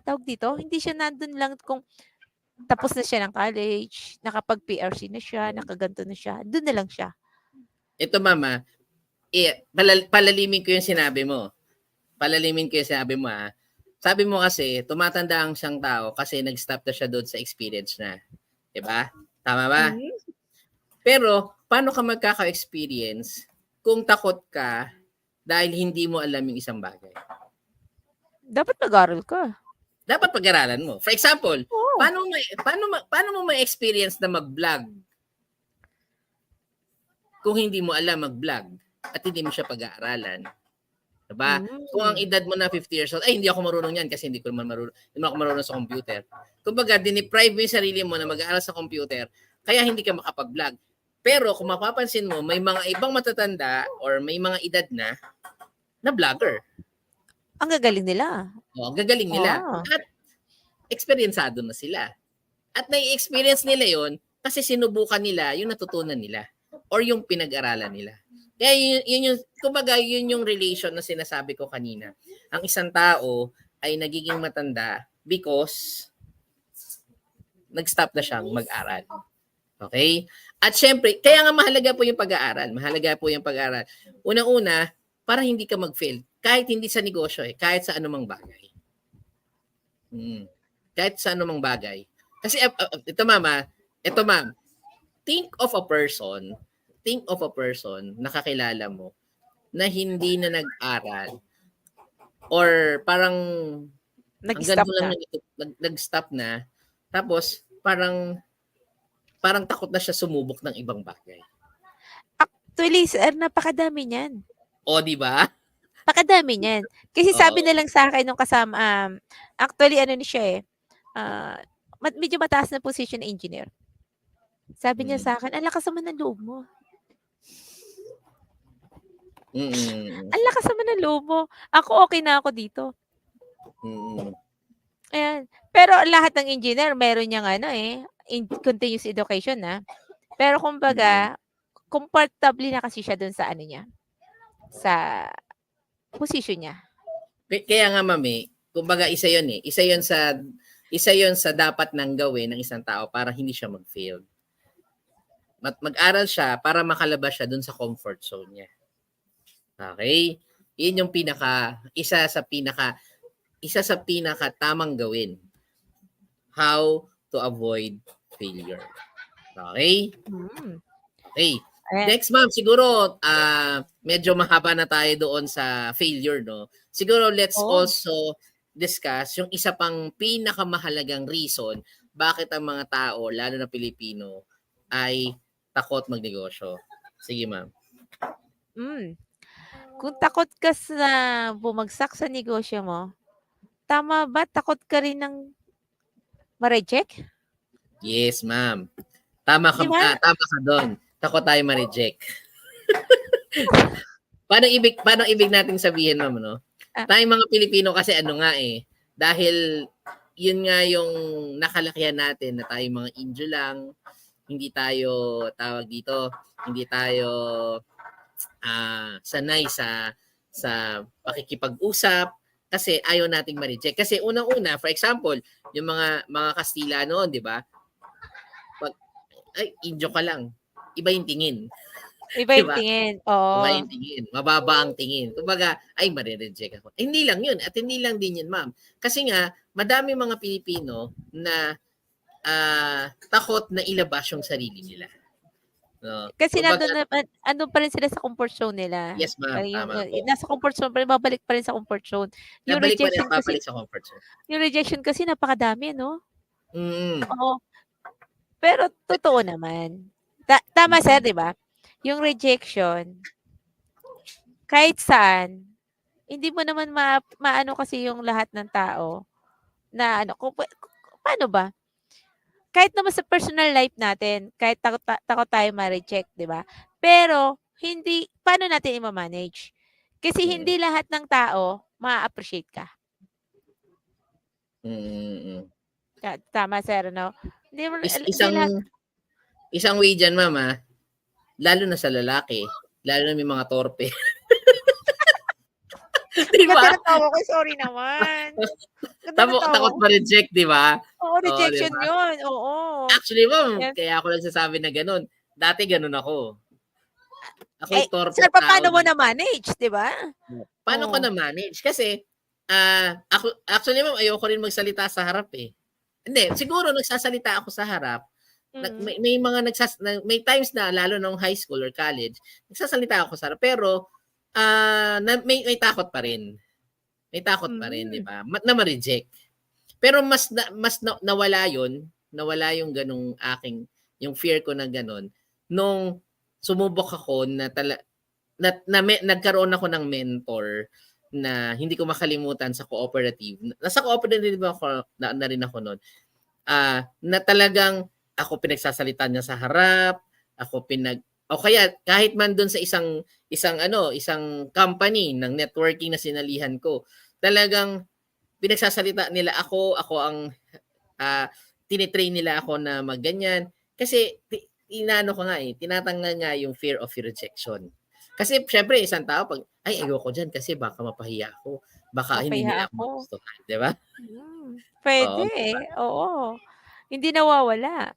tawag dito, hindi siya nandun lang kung tapos na siya ng college, nakapag-PRC na siya, nakaganto na siya, dun na lang siya. ito mama, palalimin ko yung sinabi mo. Sabi mo kasi, tumatanda ang siyang tao kasi nag-stop na siya doon sa experience na. Diba? Tama ba? Pero, paano ka magkaka-experience kung takot ka dahil hindi mo alam yung isang bagay? Dapat mag-aral ka. Dapat pag-aralan mo. For example, paano mo ma-experience na mag-vlog kung hindi mo alam mag-vlog at hindi mo siya pag-aaralan? Diba? Kung ang edad mo na 50 years old, ay hindi ako marunong yan kasi hindi ako marunong sa computer. Kumbaga, diniprive mo yung sarili mo na mag-aaral sa computer, kaya hindi ka makapag-vlog. Pero kung mapapansin mo, may mga ibang matatanda or may mga edad na vlogger. Ang gagaling nila. Ang gagaling nila. At eksperyensado na sila. At nai-experience nila yon kasi sinubukan nila yung natutunan nila or yung pinag-aralan nila. Kaya yun yung relation na sinasabi ko kanina. Ang isang tao ay nagiging matanda because nag-stop na siyang mag-aral. Okay? At syempre, kaya nga mahalaga po yung pag-aaral. Unang-una, para hindi ka mag-fail. Kahit hindi sa negosyo kahit sa anumang bagay. Kahit sa anumang bagay. Kasi ito ma'am, think of a person na kakilala mo na hindi na nag-aral or parang Hanggang Nag-stop do'n lang na. nag-stop na. Tapos parang takot na siya sumubok ng ibang bagay. Actually, sir, napakadami niyan. Oh, 'di ba? Napakadami niyan. Kasi sabi Oo. na lang sa'kin nung kasama, actually ano na siya, eh, medyo mataas na position na engineer. Sabi niya Mm. sa'kin, "Ang lakas naman ng loob mo. Mm. Ang lakas naman ng loob mo. Ako okey na ako dito." Mm. Ayan. Pero lahat ng engineer meron niyang ano, eh, continuous education, Pero Mm. kumbaga, komportable na kasi siya dun sa ano niya, sa posisyon niya. Kaya nga ma'am, kumbaga isa 'yun sa dapat nang gawin ng isang tao para hindi siya mag-fail. Mag-aral siya para makalabas siya dun sa comfort zone niya. Okey? 'Yun yung isa sa pinakatamang gawin. How to avoid failure. Okey? Mm. Okay. Ayan. Next ma'am, siguro medyo mahaba na tayo doon sa failure, no? Siguro let's Oh. also discuss yung isa pang pinakamahalagang reason bakit ang mga tao, lalo na Pilipino, ay takot magnegosyo. Sige ma'am. Hmm. Kung takot ka sa bumagsak sa negosyo mo, tama ba takot ka rin ng ma-reject? Yes ma'am. 'Di ba? Tama ka doon. Takot tayo ma-reject. Paano ibig nating sabihin ma'am, no? Ah, Tayong mga Pilipino kasi ano nga dahil yun nga yung nakalakihan natin na tayong mga Indio lang, hindi tayo tawag dito, hindi tayo sanay sa pakikipag-usap kasi ayaw nating ma-reject. Kasi unang-una, for example, yung mga Kastila noon, 'di ba? Pag ay Indio ka lang, iba yung tingin, iba 'di yung ba? tingin, Iba oo. yung tingin, mababa ang tingin. Kumbaga, ay mare-reject ako. Eh, hindi lang yun at hindi lang din yun, ma'am. Kasi nga, madami mga Pilipino na takot na ilabas yung sarili nila. No? Kasi Kumbaga, andun pa rin sila sa comfort zone nila. yes ma'am, Yung, tama po. nasa comfort zone pa rin, babalik pa rin sa comfort zone. Yung Nabalik pa rin rejection at kasi babalik sa comfort zone. yung rejection kasi napakadami, Mm. Oo. Pero totoo naman. Tama sir, 'di ba? Yung rejection, kahit saan, hindi mo naman maano kasi yung lahat ng tao na ano, paano ba? Kahit naman sa personal life natin, kahit takot tayo ma-reject, 'di ba? Pero hindi paano natin ima-manage? Kasi Mm. hindi lahat ng tao maa-appreciate ka. Mm. Tama sir, 'no? Hindi Isang lahat isang way diyan, ma'am, lalo na sa lalaki, lalo na may mga torpe. Di ganda ba? ng tawa ko, sorry naman. Ganda ng tawa Takot ko. ma-reject, di ba? Oo, Oo, di rejection ba? 'yun, oo. Actually, ma'am, Yes. kaya ako nagsasabi na gano'n. Dati gano'n ako. Ako'y Sir, torpeng tao papaano mo dati. na-manage, 'di ba? Paano ko Oh. na-manage? Kasi, actually ma'am, ayoko rin magsalita sa harap, eh. Hindi, siguro nagsasalita ako sa harap, Mm. may mga may times na lalo nung high school or college, nagsasalita ako sa harap, pero, may takot pa rin. May takot pa rin, 'di Hmm. ba? Na ma-reject. Pero nawala 'yun, nawala yung gano'ng yung fear ko na gano'n nung sumubok ako nagkaroon ako ng mentor na hindi ko makalimutan sa cooperative. Nasa cooperative ako na rin ako no'n. Na talagang ako pinagsasalitaan niya sa harap, o kaya kahit man do'n sa isang company ng networking na sinalihan ko, talagang pinagsasalita nila ako ang tini-train nila ako na magganyan. Kasi inaano ko nga tinatanggal nga yung fear of rejection. Kasi siyempre isang tao 'pag, "Ay ayoko diyan kasi baka mapahiya ako, baka hindi Mapahiya nila ako ako. magustuhan." 'Di ba? Puwede, Oo, 'di ba? oo. Hindi nawawala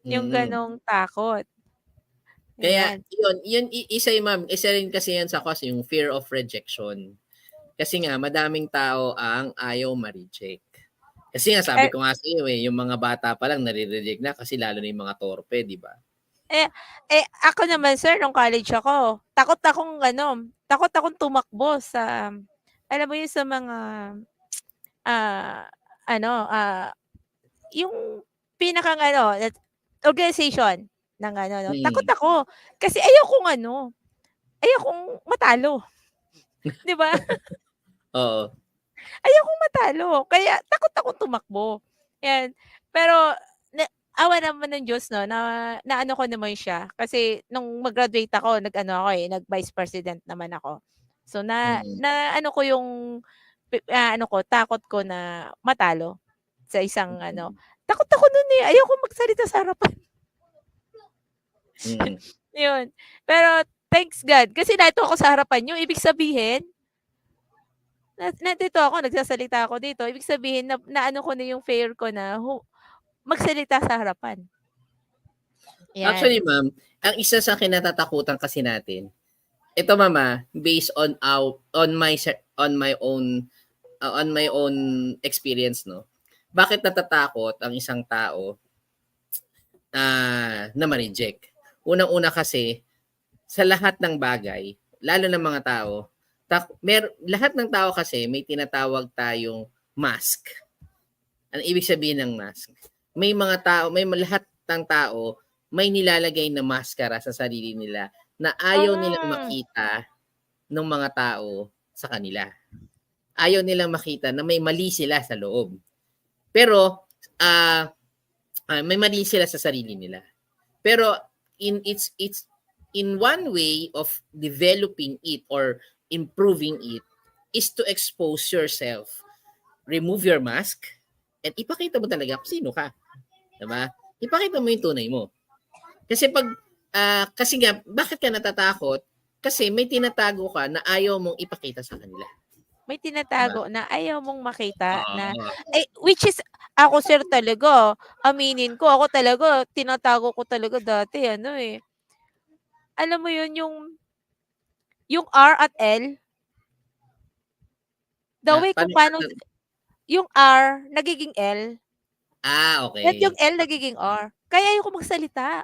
yung Mm. gano'ng takot, Kaya ayan. yun isa yun ma'am, isa rin kasi yan sa cause yung fear of rejection. Kasi nga madaming tao ang ayaw ma-reject. Kasi nga sabi Eh ko nga sa iyo, yung mga bata pa lang nare-reject na kasi lalo na yung mga torpe, 'di ba? eh ako naman sir nung college ako, takot akong tumakbo sa alam mo yun sa mga, ah, ano, yung pinakang ano, organization ng ano 'no, takot Mm. ako. Kasi ayokong matalo, 'di ba? Oo. Ayokong matalo, kaya takot akong tumakbo, 'yan. Pero na awa naman ng Diyos 'no, na naano ko naman siya, kasi nung mag-graduate ako nag-ano ako, nag-vice president naman ako. So, Mm. naano ko yung ano ko, takot ko na matalo sa isang ano, Mm. takot ako nun, ayokong magsalita sa harapan. Mm. Yun, pero thanks God kasi narito ako sa harapan niyo, ibig sabihin nandito ako, nagsasalita ako dito, ibig sabihin na naano ko na yung fear ko na magsalita sa harapan. Actually, 'Yan. ma'am, ang isa sa kinatatakutan kasi natin, ito mama, based on my own experience 'no. Bakit natatakot ang isang tao, na ma-reject? Unang-una kasi, sa lahat ng bagay, lalo ng mga tao, lahat ng tao kasi may tinatawag tayong mask. Ano ibig sabihin ng mask? Lahat ng tao may nilalagay na maskara sa sarili nila na ayaw nilang Hmm, makita ng mga tao sa kanila. Ayaw nilang makita na may mali sila sa loob. Pero may mali sila sa sarili nila. Pero it's in one way of developing it or improving it is to expose yourself. Remove your mask and ipakita mo talaga kung sino ka. Diba? Ipakita mo yung tunay mo. Kasi kasi nga, bakit ka natatakot? Kasi may tinatago ka na ayaw mong ipakita sa kanila. may Diba? tinatago na ayaw mong makita na Oo. which is ako sir talaga, aminin ko, ako talaga tinatago ko talaga dati ano, alam mo yun yung R at L, the way kung Paano, paano yung R nagiging L, at yung okay. L nagiging R, kaya ayoko magsalita.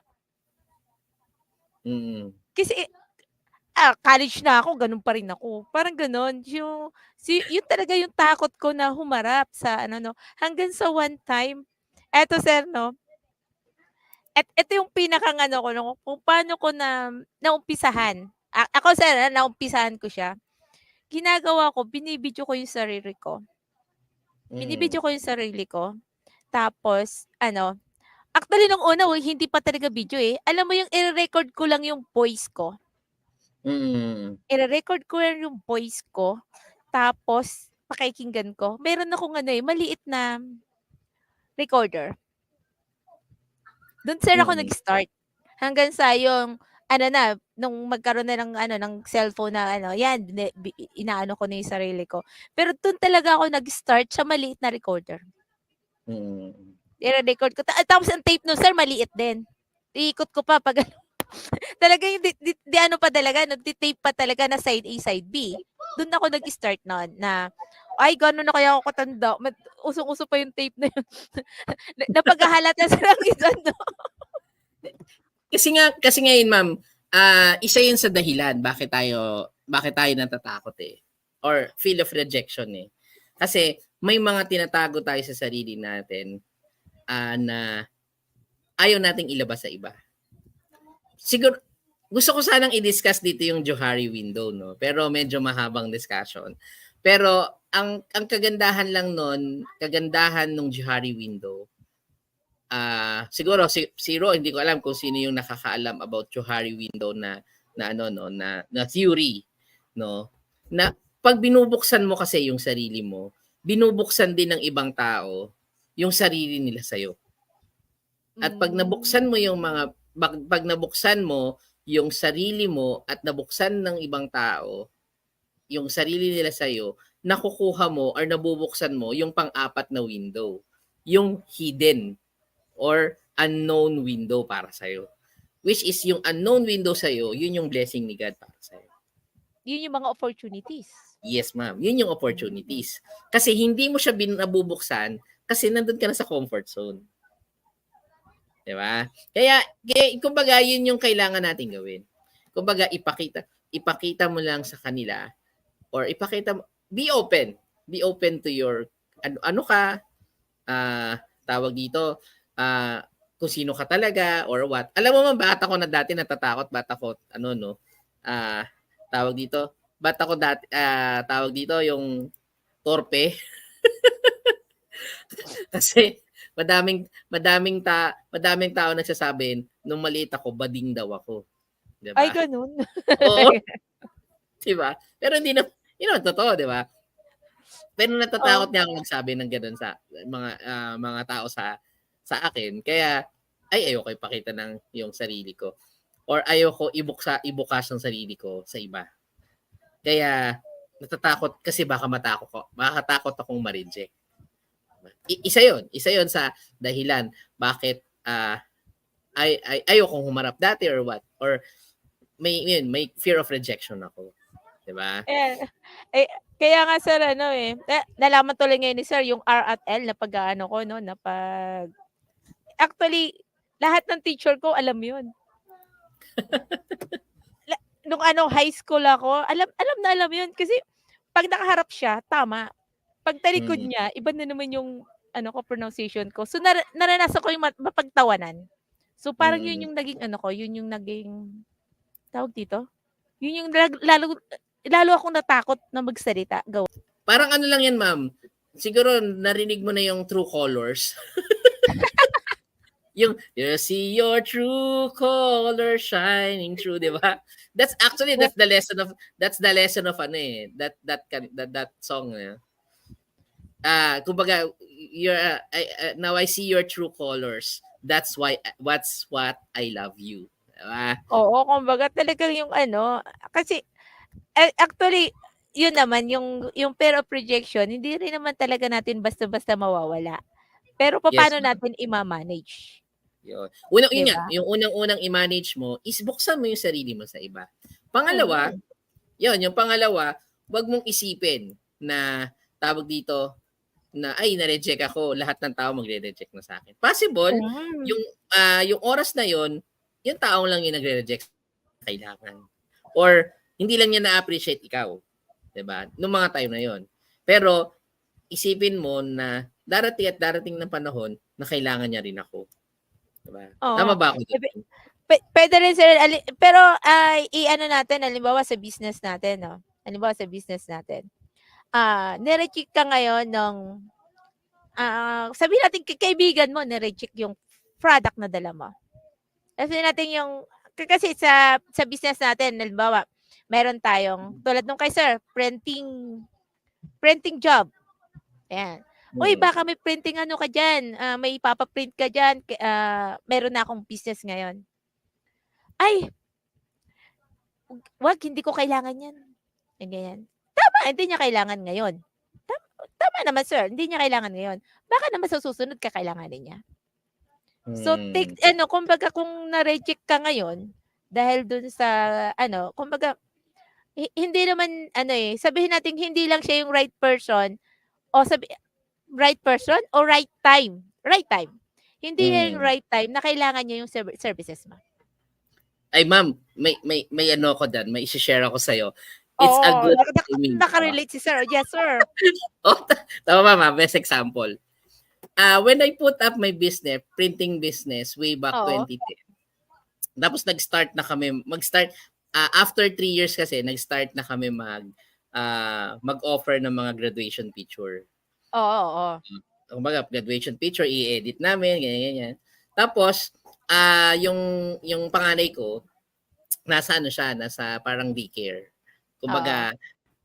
Mm. Kasi college na ako gano'n pa rin ako, parang gano'n. Yun talaga yung takot ko na humarap sa ano 'no, hanggang sa one time, eto sir 'no, eto yung pinakang ano ko 'no, kung paano ko naumpisahan. Ako sir, naumpisahan ko siya. Ginagawa ko, binibidyo ko yung sarili ko. Mm. Binibidyo ko yung sarili ko, tapos ano, actually nung una hindi pa talaga video, alam mo yung ire-record ko lang yung voice ko. Mm. Ire-record ko lang yung voice ko, tapos pakikinggan ko. Meron akong ano, maliit na recorder. Dun sir ako Mm. nag-start. Hanggang sa yung ano na, nung magkaroon na ng ano, ng cellphone na ano, 'yan inaano ko na yung sarili ko. Pero dun talaga ako nag-start sa maliit na recorder. Mm. Ire-record ko tapos ang tape nun sir maliit din. Iikot ko pa 'pag ano, talagang di ano pa talaga 'no, tape pa talaga na side A, side B. Dun ako nag-start nun na, ay gano'n na kaya ako katanda, usong-uso pa yung tape na yun. Napaghahalata sa ng ano. Kasi ngayon ma'am, isa 'yun sa dahilan bakit tayo natatakot, or feel of rejection, Kasi may mga tinatago tayo sa sarili natin, na ayaw nating ilabas sa iba. Siguro gusto ko sanang i-discuss dito yung Johari window 'no, pero medyo mahabang discussion. Pero ang kagandahan lang nun, kagandahan nung Johari window, siguro si Ro hindi ko alam kung sino yung nakakaalam about Johari window na ano 'no, na theory 'no, na 'pag binubuksan mo kasi yung sarili mo, binubuksan din ng ibang tao yung sarili nila sa'yo. At 'pag nabuksan mo yung Hmm. mga 'pag nabuksan mo yung sarili mo at nabuksan ng ibang tao yung sarili nila sa'yo, nakukuha mo or nabubuksan mo yung pang-apat na window, yung hidden or unknown window para sa'yo. Which is yung unknown window sa'yo, yun yung blessing ni God para sa'yo. Yun yung mga opportunities. Yes, ma'am. Yun yung Hmm. opportunities. Kasi hindi mo siya nabubuksan kasi nandun ka na sa comfort zone. 'Di ba? Kaya kumbaga yun yung kailangan nating gawin. Kumbaga ipakita mo lang sa kanila or be open. Be open to your ano ka, tawag dito, kung sino ka talaga or what. Alam mo man, bata ko na dati natatakot, bata ko, ano no, tawag dito, bata ko dati, tawag dito, yung torpe. Kasi madaming tao nagsasabi nung maliit ako bading daw ako, 'di Ay ba? gano'n? Oo, 'di ba? Pero hindi na yun ang totoo, 'di ba? Pero Oo. natatakot nga akong magsabi ng gano'n sa mga tao sa akin kaya ayoko ipakita ng yung sarili ko or ayoko ibukas ang sarili ko sa iba. Kaya natatakot kasi makatakot akong ma-reject. Isa 'yon sa dahilan bakit, ayokong humarap dati or what or may fear of rejection ako, 'di ba? Eh, kaya nga sir ano, nalaman tuloy ngayon ni sir yung R at L na pag-aano ko 'no, na actually lahat ng teacher ko alam yun. Nung ano high school ako, alam alam na alam yun kasi 'pag nakaharap siya, tama. 'Pag talikod Mm, niya, iba na naman yung ano ko, pronunciation ko. So, naranasan ko yung mapagtawanan. So, parang yun mm. yung naging ano ko, yun yung naging tawag dito? Yun yung lalo lalo akong natakot na magsalita, Parang ano lang 'yan, ma'am, siguro narinig mo na yung true colors. Yung, "You see your true colors shining through," 'di ba? What That's the lesson of ano, that song, eh. Kumbaga now I see your true colors. What's what I love you, 'di ba? oo, kumbaga talagang yung ano, kasi actually, yun naman yung fear of rejection, hindi rin naman talaga natin basta-basta mawawala. Pero Yes, papaano ma'am. natin ima-manage, Yun. 'di Yun nga, ba? yung unang-unang i-manage mo is buksan mo yung sarili mo sa iba. Pangalawa, Mm. yung pangalawa, 'wag mong isipin na tawag dito, na ay na-reject ako, lahat ng tao magre-reject na sa akin. Possible Hmm. yung yung oras na yon, yung taong lang yung nagre-reject kailangan. Or hindi lang niya na-appreciate ikaw, 'di ba? Nung mga time na yon. Pero isipin mo na darating at darating na panahon na kailangan niya rin ako, 'di ba? Oo. Tama ba ako Ebe doon? puwede rin sir pero, i-ano natin halimbawa sa business natin 'no, halimbawa sa business natin, ni-reject ka ngayon ng, sabihin natin kaibigan mo ni-reject yung product na dala mo. Sabihin natin yung kasi sa business natin halimbawa, meron tayong tulad nung kay sir printing printing job, ayan. "Uy, Mm. baka may printing ano ka diyan, may ipapa-print ka diyan, meron na akong business ngayon." "Ay, 'wag hindi ko kailangan 'yan." Yung ganyan. Tama, hindi niya kailangan ngayon. Tama naman sir, hindi niya kailangan ngayon. Baka naman sa susunod kakailanganin niya. So Hmm. ano kumbaga kung na-reject ka ngayon, dahil dun sa ano, kumbaga hindi naman ano, sabihin nating hindi lang siya yung right person o right person o right time, right time. Hindi niya yung Mm. right time na kailangan niya yung services mo. Ay ma'am, may ano ako diyan, may i-she-share ako sa'yo. It's a Oo, good timing. naka-relate si sir. Yes, sir. Oh, tama ma'am, best example. When I put up my business, printing business way back Oo. 2010. Tapos after 3 years kasi nag-start na kami mag-offer ng mga graduation picture. Oo, oo. Kumbaga graduation picture i-edit namin ganyan ganyan. Tapos yung panganay ko nasa ano siya, nasa parang daycare. Oo. Kumbaga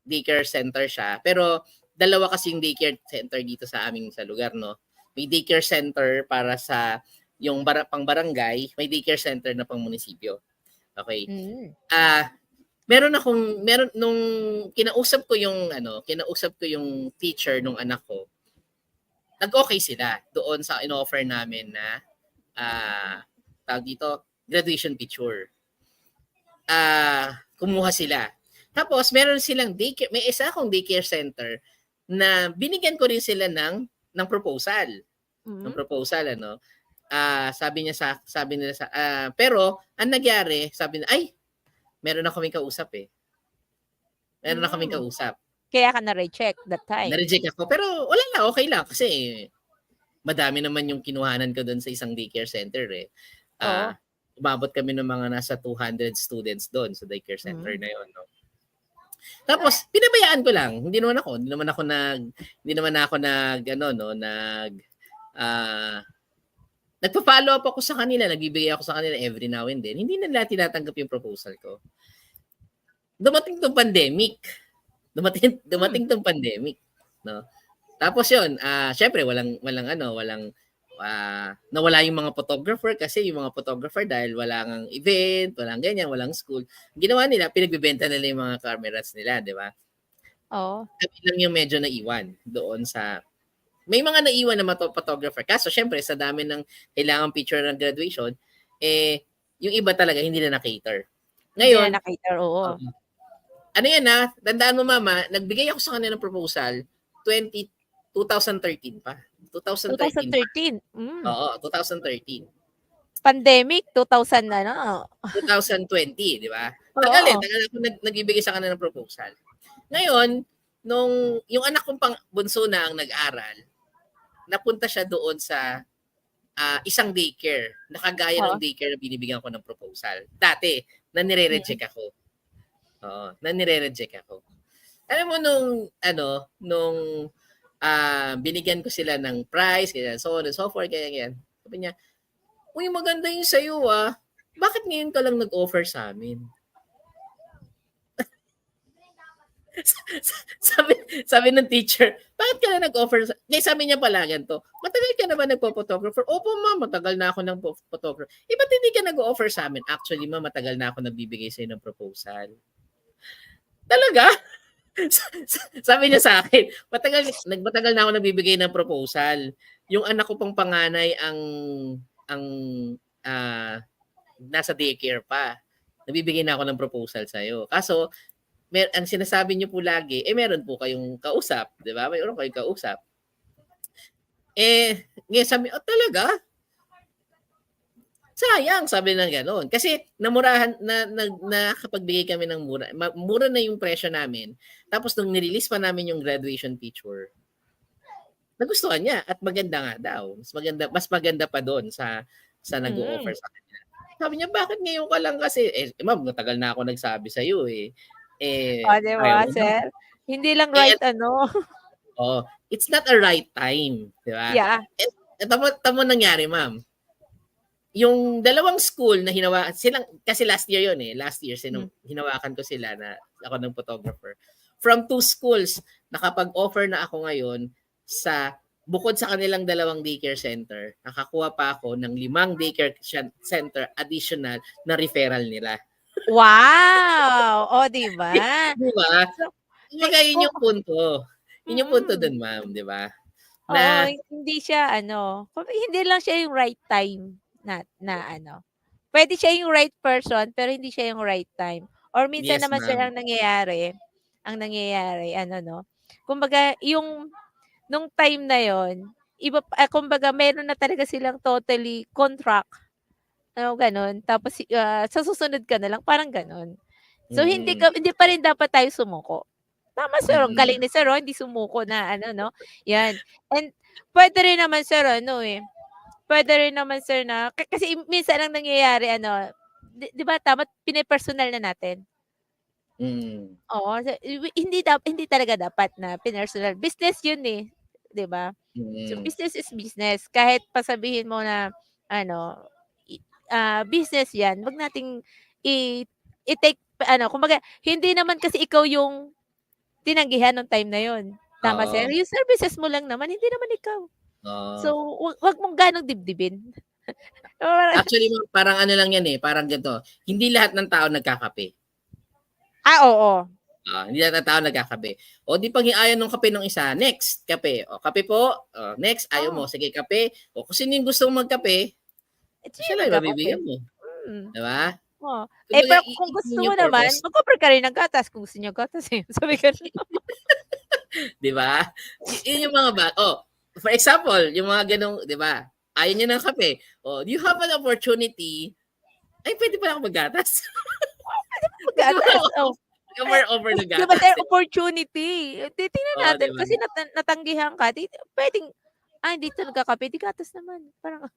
daycare center siya. Pero dalawa kasi yung daycare center dito sa aming sa lugar, no? May daycare center para sa yung pang barangay, may daycare center na pang munisipyo. Okay. Mm. Meron nung kinausap ko yung teacher nung anak ko. Nag-okay sila doon sa in-offer namin na tawag dito, graduation picture. Kumuha sila. Tapos meron silang daycare, may isa akong daycare center na binigyan ko rin sila ng proposal. Ng Mm. proposal ano. Sabi nila pero ang nangyari, sabi na ay meron na kaming kausap eh. Meron na kaming Hmm. kausap. Kaya ka na-reject that time? Na-reject ako. Pero wala lang, okay lang. Kasi madami naman yung kinuhanan ko doon sa isang daycare center eh. Oo. Umabot kami ng mga nasa 200 students doon sa daycare center Mm. na yun. No? Tapos pinabayaan ko lang. Hindi naman ako nagpa-follow up ako sa kanila, nagbibigay ako sa kanila every now and then. Hindi nila tinatanggap yung proposal ko. Dumating tong pandemic. Dumating tong pandemic, no? Tapos 'yun, syempre nawala yung mga photographer kasi yung mga photographer dahil wala ngang event, walang ganyan, walang school. Ginawa nila, pinagbebenta nila yung mga cameras nila, di ba? Oo. Kami lang yung medyo naiwan doon sa may mga naiwan na photographer. Kaso syempre sa dami ng kailangan picture ng graduation, yung iba talaga hindi na na-cater. Ngayon, Hindi na na-cater, oo. ano yan tandaan mo mama, nagbigay ako sa kanila ng proposal 2013 pa. 2013. 2013. Oo, 2013. Pandemic 2000 ano. 2020, di ba? Tagal Oo. ako nagbibigay sa kanila ng proposal. Ngayon, yung anak kong bunso na ang nag-aral, napunta siya doon sa isang daycare, nakagaya ng daycare na binibigyan ko ng proposal. Dati, nire-reject ako. Oo, nire-reject ako. Alam mo nung binigyan ko sila ng prize, kaya so on and so forth, kaya sabi niya, uy, maganda yung sa'yo bakit ngayon ka lang nag-offer sa amin? sabi ng teacher, bakit ka na nag-offer? Sabi niya pala ganito, matagal ka na ba nagpo-photographer? Opo ma'am, matagal na ako ng photographer. Ba't hindi ka nag-offer sa amin? Actually ma'am, matagal na ako nagbibigay sa'yo ng proposal. Talaga? Sabi niya sa akin, matagal na ako nagbibigay ng proposal. Yung anak ko pang panganay ang nasa daycare pa. Nabibigay na ako ng proposal sa'yo. Kaso, ang sinasabi niyo po lagi, meron po kayong kausap, di ba? Mayroon kayong kausap. Ngayon sabi, talaga? Sayang, sabi ng gano'n. Kasi namurahan, nakapagbigay kami ng mura. Mura na yung presyo namin. Tapos nung nirelease pa namin yung graduation picture, nagustuhan niya at maganda nga daw. Mas maganda pa doon sa nag-o-offer sa kanya. Sabi niya, bakit ngayon ka lang kasi? Ma'am, matagal na ako nagsabi sa iyo eh. Diba, sir? Hindi lang right it's not a right time, di ba? Yeah. Tamo nangyari, ma'am. Yung dalawang school na kasi last year yun last year hinawakan ko sila na ako ng photographer. From 2 schools, nakapag-offer na ako ngayon bukod sa kanilang 2 daycare center, nakakuha pa ako ng 5 daycare center additional na referral nila. Wow! O, diba? Diba? Yun yung punto. Yun yung punto dun, ma'am, diba? Oo, hindi siya hindi lang siya yung right time na pwede siya yung right person pero hindi siya yung right time. Or minsan Yes, naman sir ma'am. ang nangyayari kumbaga yung nung time na yon iba kumbaga meron na talaga silang totally contract. Gano'n. Tapos sa susunod ka na lang parang gano'n. So hindi pa rin dapat tayo sumuko. Tama sir, ang galing ni sir hindi sumuko na 'yan. And puwede rin naman sir puwede rin naman sir na kasi minsan ang nangyayari 'di ba tama pine-personal na natin. Oo, hindi talaga dapat na pinersonal. Business 'yun 'di ba? So business is business. Kahit pa sabihin mo na business 'yan, wag nating i-take kumbaga hindi naman kasi ikaw yung tinanggihan nung time na 'yon. Tama sir? Yung services mo lang naman, hindi naman ikaw. So, wag mong gaanong dibdibin. Actually, parang lang yan parang ganito. Hindi lahat ng tao nagkakape. Oo. Hindi lahat ng tao nagkakape. O di pag ayaw ng kape ng isa, next, kape. O kape po. Next, ayaw mo. Sige, kape. O kung sino yung gusto mong magkape, sila yung mabibigyan mo. Diba? Pero kung gusto mo naman, mag-offer ka rin ng gatas kung gusto niyo gatas Sabi ka diba? Yun yung mga for example, yung mga ganong, diba? Ayaw niya ng kape. Do you have an opportunity? Ay, pwede pa ako maggatas. Pwede pa maggatas. More over na 'Di ba gatas, sir, di ba? opportunity. Tingnan Oo, di natin ba? kasi natanggihan ka, puwedeng, "Ay hindi 'to nagkakape, 'di gatas naman." Parang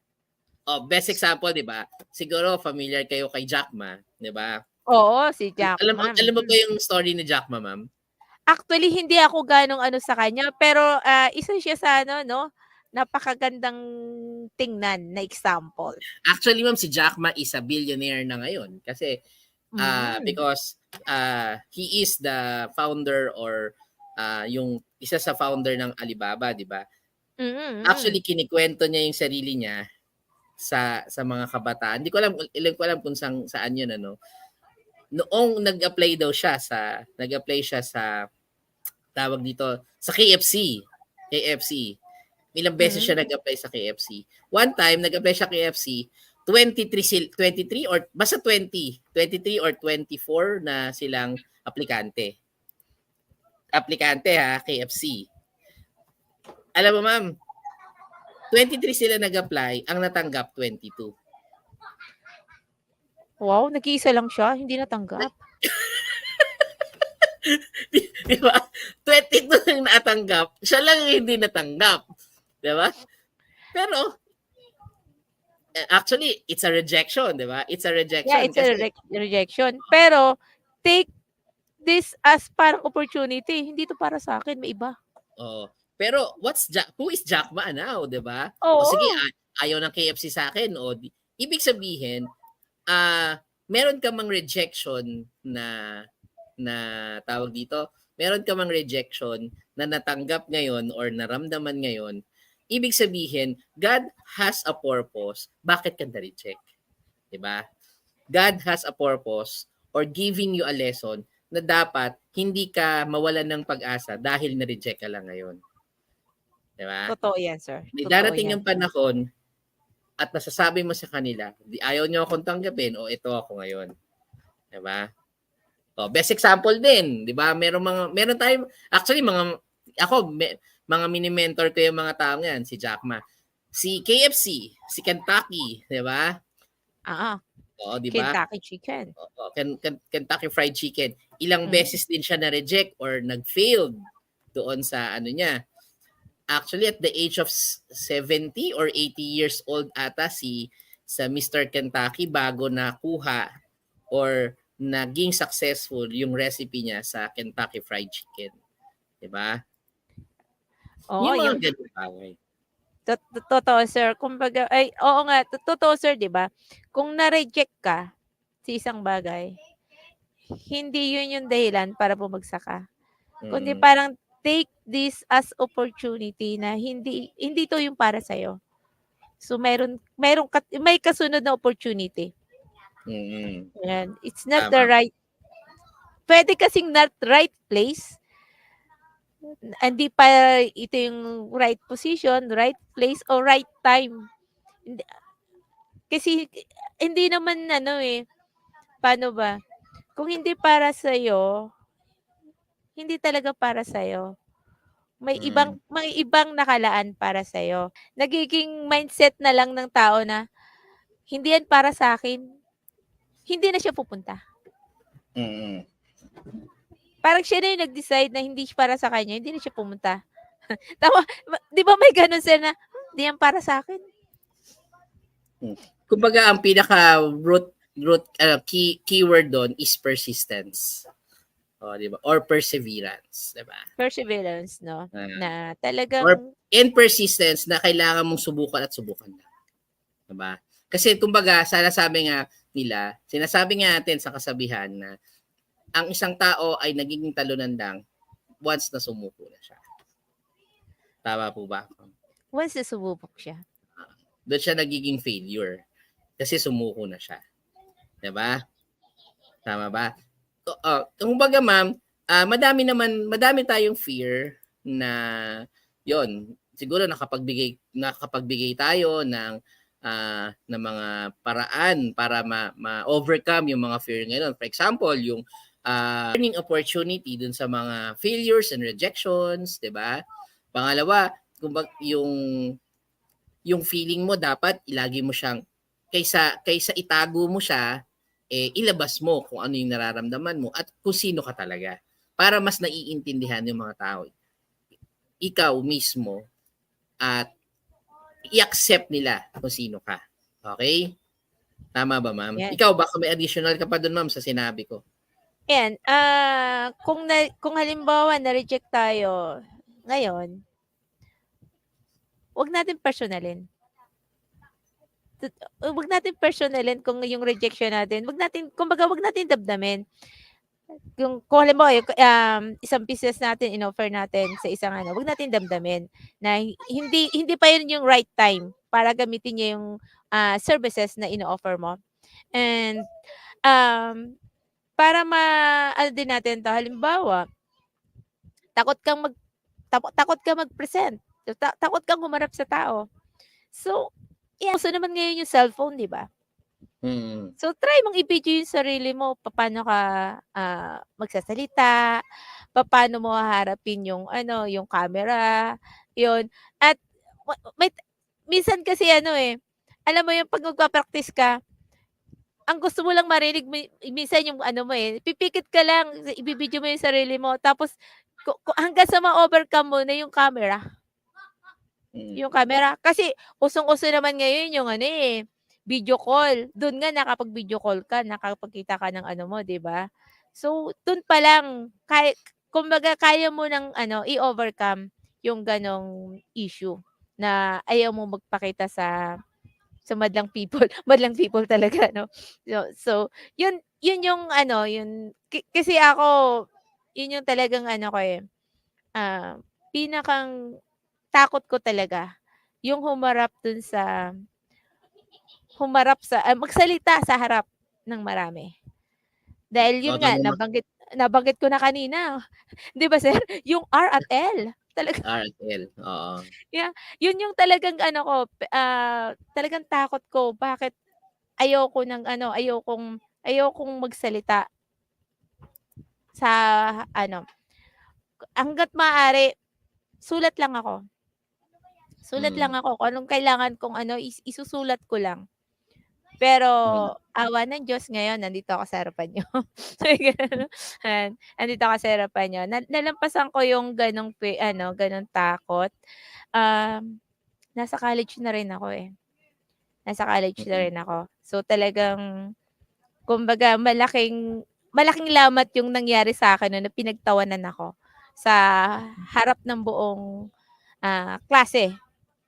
Oh, best example, di ba? Siguro familiar kayo kay Jack Ma, di ba? oo, si Jack Alam mo Ma, alam mo ba yung story ni Jack Ma, ma'am? Actually, hindi ako gaanong ano sa kanya, pero, isa siya sa ano 'no, napakagandang tingnan na example. Actually, ma'am, si Jack Ma is a billionaire na ngayon kasi Mm. because he is the founder or yung isa sa founder ng Alibaba, 'di ba? Mm, mm. Actually, kinikwento niya yung sarili niya sa mga kabataan. Hindi ko alam kung saan 'yun ano. Noong nag-apply siya sa tawag dito sa KFC. KFC. Ilang beses siya Mm. nag-apply sa KFC. One time nag-apply siya KFC, 23 or basta 23 or 24 na silang aplikante. Aplikante ha, KFC. Alam mo ma'am, 23 sila nag-apply, ang natanggap 22. Wow, nag-iisa lang siya, hindi natanggap? Di ba? 22 ang natanggap, siya lang yung hindi natanggap. Di ba? Pero actually, it's a rejection, di ba? It's a Yeah, rejection it's a kasi rejection. Pero take this as parang opportunity, hindi 'to para sa'kin, may iba. oh. Pero who is Jack Ma now, 'di ba? O sige, Oo. ayaw ng KFC sa akin o ibig sabihin, meron ka mang rejection na tawag dito, meron ka mang rejection na natanggap ngayon or naramdaman ngayon, ibig sabihin, God has a purpose. Bakit ka na-reject? 'Di ba? God has a purpose or giving you a lesson na dapat hindi ka mawalan ng pag-asa dahil na-reject ka lang ngayon. 'Di ba? Totoo yan sir, May totoo darating yan. yung panahon at nasasabi mo sa kanila, "Di ayaw niyo akong tanggapin o ito ako ngayon." 'Di ba? Oh, best example din, 'di ba? Meron tayong actually mga mini-mentor ko yung mga tao yan, si Jack Ma. Si KFC, si Kentucky, 'di ba? Oo, Oo, 'di ba? Kentucky Chicken. Oo, Kentucky Fried Chicken. Ilang Mm. beses din siya na-reject or nag-failed doon sa ano niya. Actually, at the age of 70 or 80 years old ata sa Mr. Kentucky bago nakuha or naging successful yung recipe niya sa Kentucky Fried Chicken. 'Di ba? Oo, Yung mga yung ganung bagay. totoo sir, kumbaga ay oo nga, totoo sir 'di ba? Kung na-reject ka sa isang bagay, hindi yun yung dahilan para bumagsak ka, kundi Mm. parang take this as opportunity na hindi 'to yung para sa'yo. So meron may kasunod na opportunity. Mm. Yan, it's not the Tama. right, puwede kasing not right place, hindi pa ito yung right position, right place, or right time. Hindi kasi hindi naman ano, eh, paano ba, kung hindi para sa'yo, hindi talaga para sa'yo. Mm. May ibang nakalaan para sa'yo. Nagiging mindset na lang ng tao na, "Hindi yan para sa'kin." Hindi na siya pupunta. Mm. Parang siya na yung nag-decide na hindi para sa kanya, hindi na siya pumunta. Tama 'di ba may gano'n sir na, "Hindi yan para sa'kin." Kumbaga ang pinaka keyword doon is persistence. Oh, 'di ba? Or perseverance, 'di ba? Perseverance 'no, Uh, na or talagang persistence na kailangan mong subukan at subukan lang, 'di ba? Kasi kumbaga sinasabi nga natin sa kasabihan na ang isang tao ay nagiging talunan lang once na sumuko na siya. Tama po ba? once na sumubok siya. Doon siya nagiging failure kasi sumuko na siya, 'di ba? Tama ba? Kumbaga ma'am, madami tayong fear na 'yon, siguro nakapagbigay tayo ng mga paraan para ma-overcome yung mga fear ngayon. For example, yung learning opportunity dun sa mga failures and rejections, 'di ba? Pangalawa, kumbaga yung feeling mo dapat ilagi mo siyang kaysa itago mo siya, ilabas mo kung ano yung nararamdaman mo at kung sino ka talaga para mas naiintindihan yung mga tao. Ikaw mismo at i-accept nila kung sino ka. Okay? Tama ba, ma'am? Yan. Ikaw, baka may additional ka pa dun, ma'am, sa sinabi ko. Yan, kung halimbawa na-reject tayo ngayon, wag natin personalin. Wag natin personalin kung yung rejection natin, wag natin damdamin. Kung halimbawa, isang business natin in-offer natin sa isang wag natin damdamin na hindi pa yun yung right time para gamitin niya yung services na ino-offer mo. And para din natin 'to, halimbawa, takot kang mag-present, takot kang humarap sa tao. So, uso naman ngayon yung cellphone, 'di ba? So, try mong i-video yung sarili mo, papaano ka magsasalita, papaano mo haharapin yung yung camera, yun. At minsan kasi alam mo yung 'pag magpa-practice ka, ang gusto mo lang marinig minsan yung pipikit ka lang, ibibidyo mo yung sarili mo, tapos hanggang sa ma-overcome mo na yung camera. Yung camera. Kasi usong-uso naman ngayon yung video call. Doon nga nakapag-video call ka, nakapagkita ka ng mo, 'di ba? So, doon pa lang kumbaga kaya mo ng i-overcome yung ganong issue na ayaw mo magpakita sa madlang people. Madlang people talaga, no? So yun yung yun kasi ako, yun yung talagang ko pinakang takot ko talaga, yung magsalita sa harap ng marami. Dahil yun nga, nabanggit ko na kanina. 'Di ba, sir? Yung R at L. Talaga. R at L, oo. Yeah, yun yung talagang talagang takot ko. Bakit ayokong magsalita sa hangga't maaari, sulat lang ako. Sulat lang ako, kung anong kailangan kong isusulat ko lang. Pero awa ng Diyos, ngayon nandito ako sa harapan niyo. Nandito ako sa harapan niyo. Nalampasan ko yung ganong takot. Nasa college na rin ako, Nasa college na rin ako. So, talagang kumbaga malaking lamat yung nangyari sa'kin na pinagtawanan ako sa harap ng buong klase.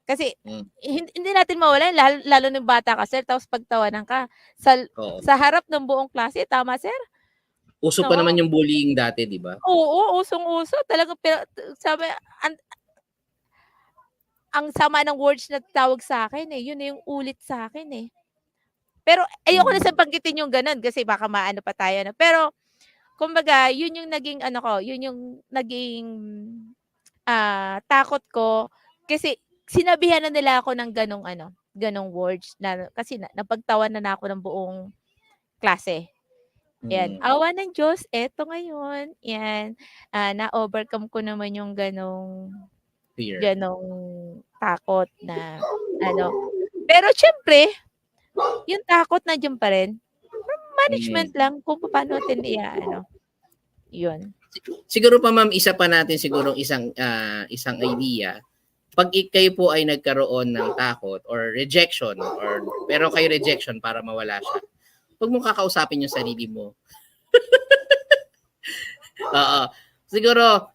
Kasi hindi natin mawalan, lalo ng bata ka, sir, tapos pagtawanan ka sa harap ng buong klase, tama, sir? Uso pa naman yung bullying dati, 'di ba? Oo, usong-uso. Talagang sabi, ang sama ng words na tawag sa'kin, yun na yung ulit sa'kin, Pero ayoko na banggitin yung gano'n kasi baka maano pa tayo, Pero kumbaga yun yung naging yun yung naging takot ko kasi sinabihan na nila ako ng ganong words na kasi napagtawanan na ako ng buong klase. Yan, awa ng Diyos, eto ngayon, yan, na-overcome ko naman yung ganong Fear. Takot na Pero siyempre, yung takot nandiyan pa rin. Management lang kung paano natin yun. Siguro pa, ma'am, isa pa natin siguro isang idea. Pag kayo po ay nagkaroon ng takot or rejection pero kayo rejection para mawala siya, huwag mong kakausapin yung sarili mo. Oo. Siguro,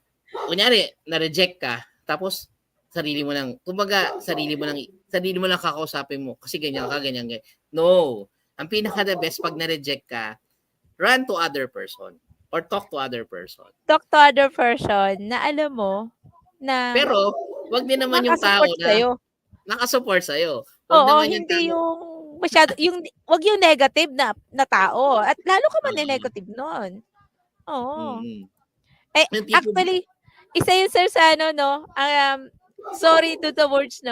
kunyari, na-reject ka, tapos sarili mo lang kakausapin mo kasi ganyan. No. Ang pinaka the best pag na-reject ka, run to other person or talk to other person. Talk to other person na alam mo na pero wag din naman yung tao na nakasupport sa'yo. Wag naman hindi yung masyado, wag yung negative na tao. At lalo ka man negative nun. Oo. Actually, isa yun, sir, sa sorry to the words,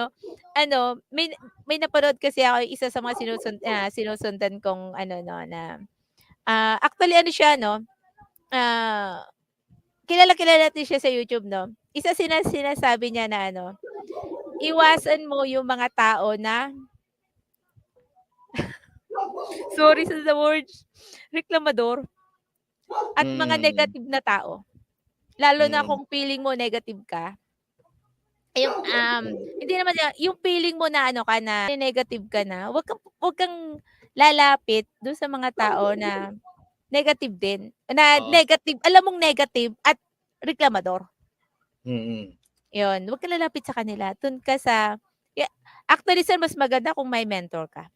may napanood kasi ako, isa sa mga sinusundan kong na actually siya, kilala natin siya sa YouTube, Isa sinasabi niya na iwasan mo yung mga tao na Sorry sa the words, reklamador at mga Mm. negative na tao. Lalo na Mm. kung feeling mo negative ka. Yung, hindi naman yung feeling mo na ano ka na negative ka na, wag kang lalapit dun sa mga tao na negative din, na Oo. negative, alam mong negative at reklamador. Mm. Yun, wag kang lalapit sa kanila, dun ka sa actually sir mas maganda kung may mentor ka.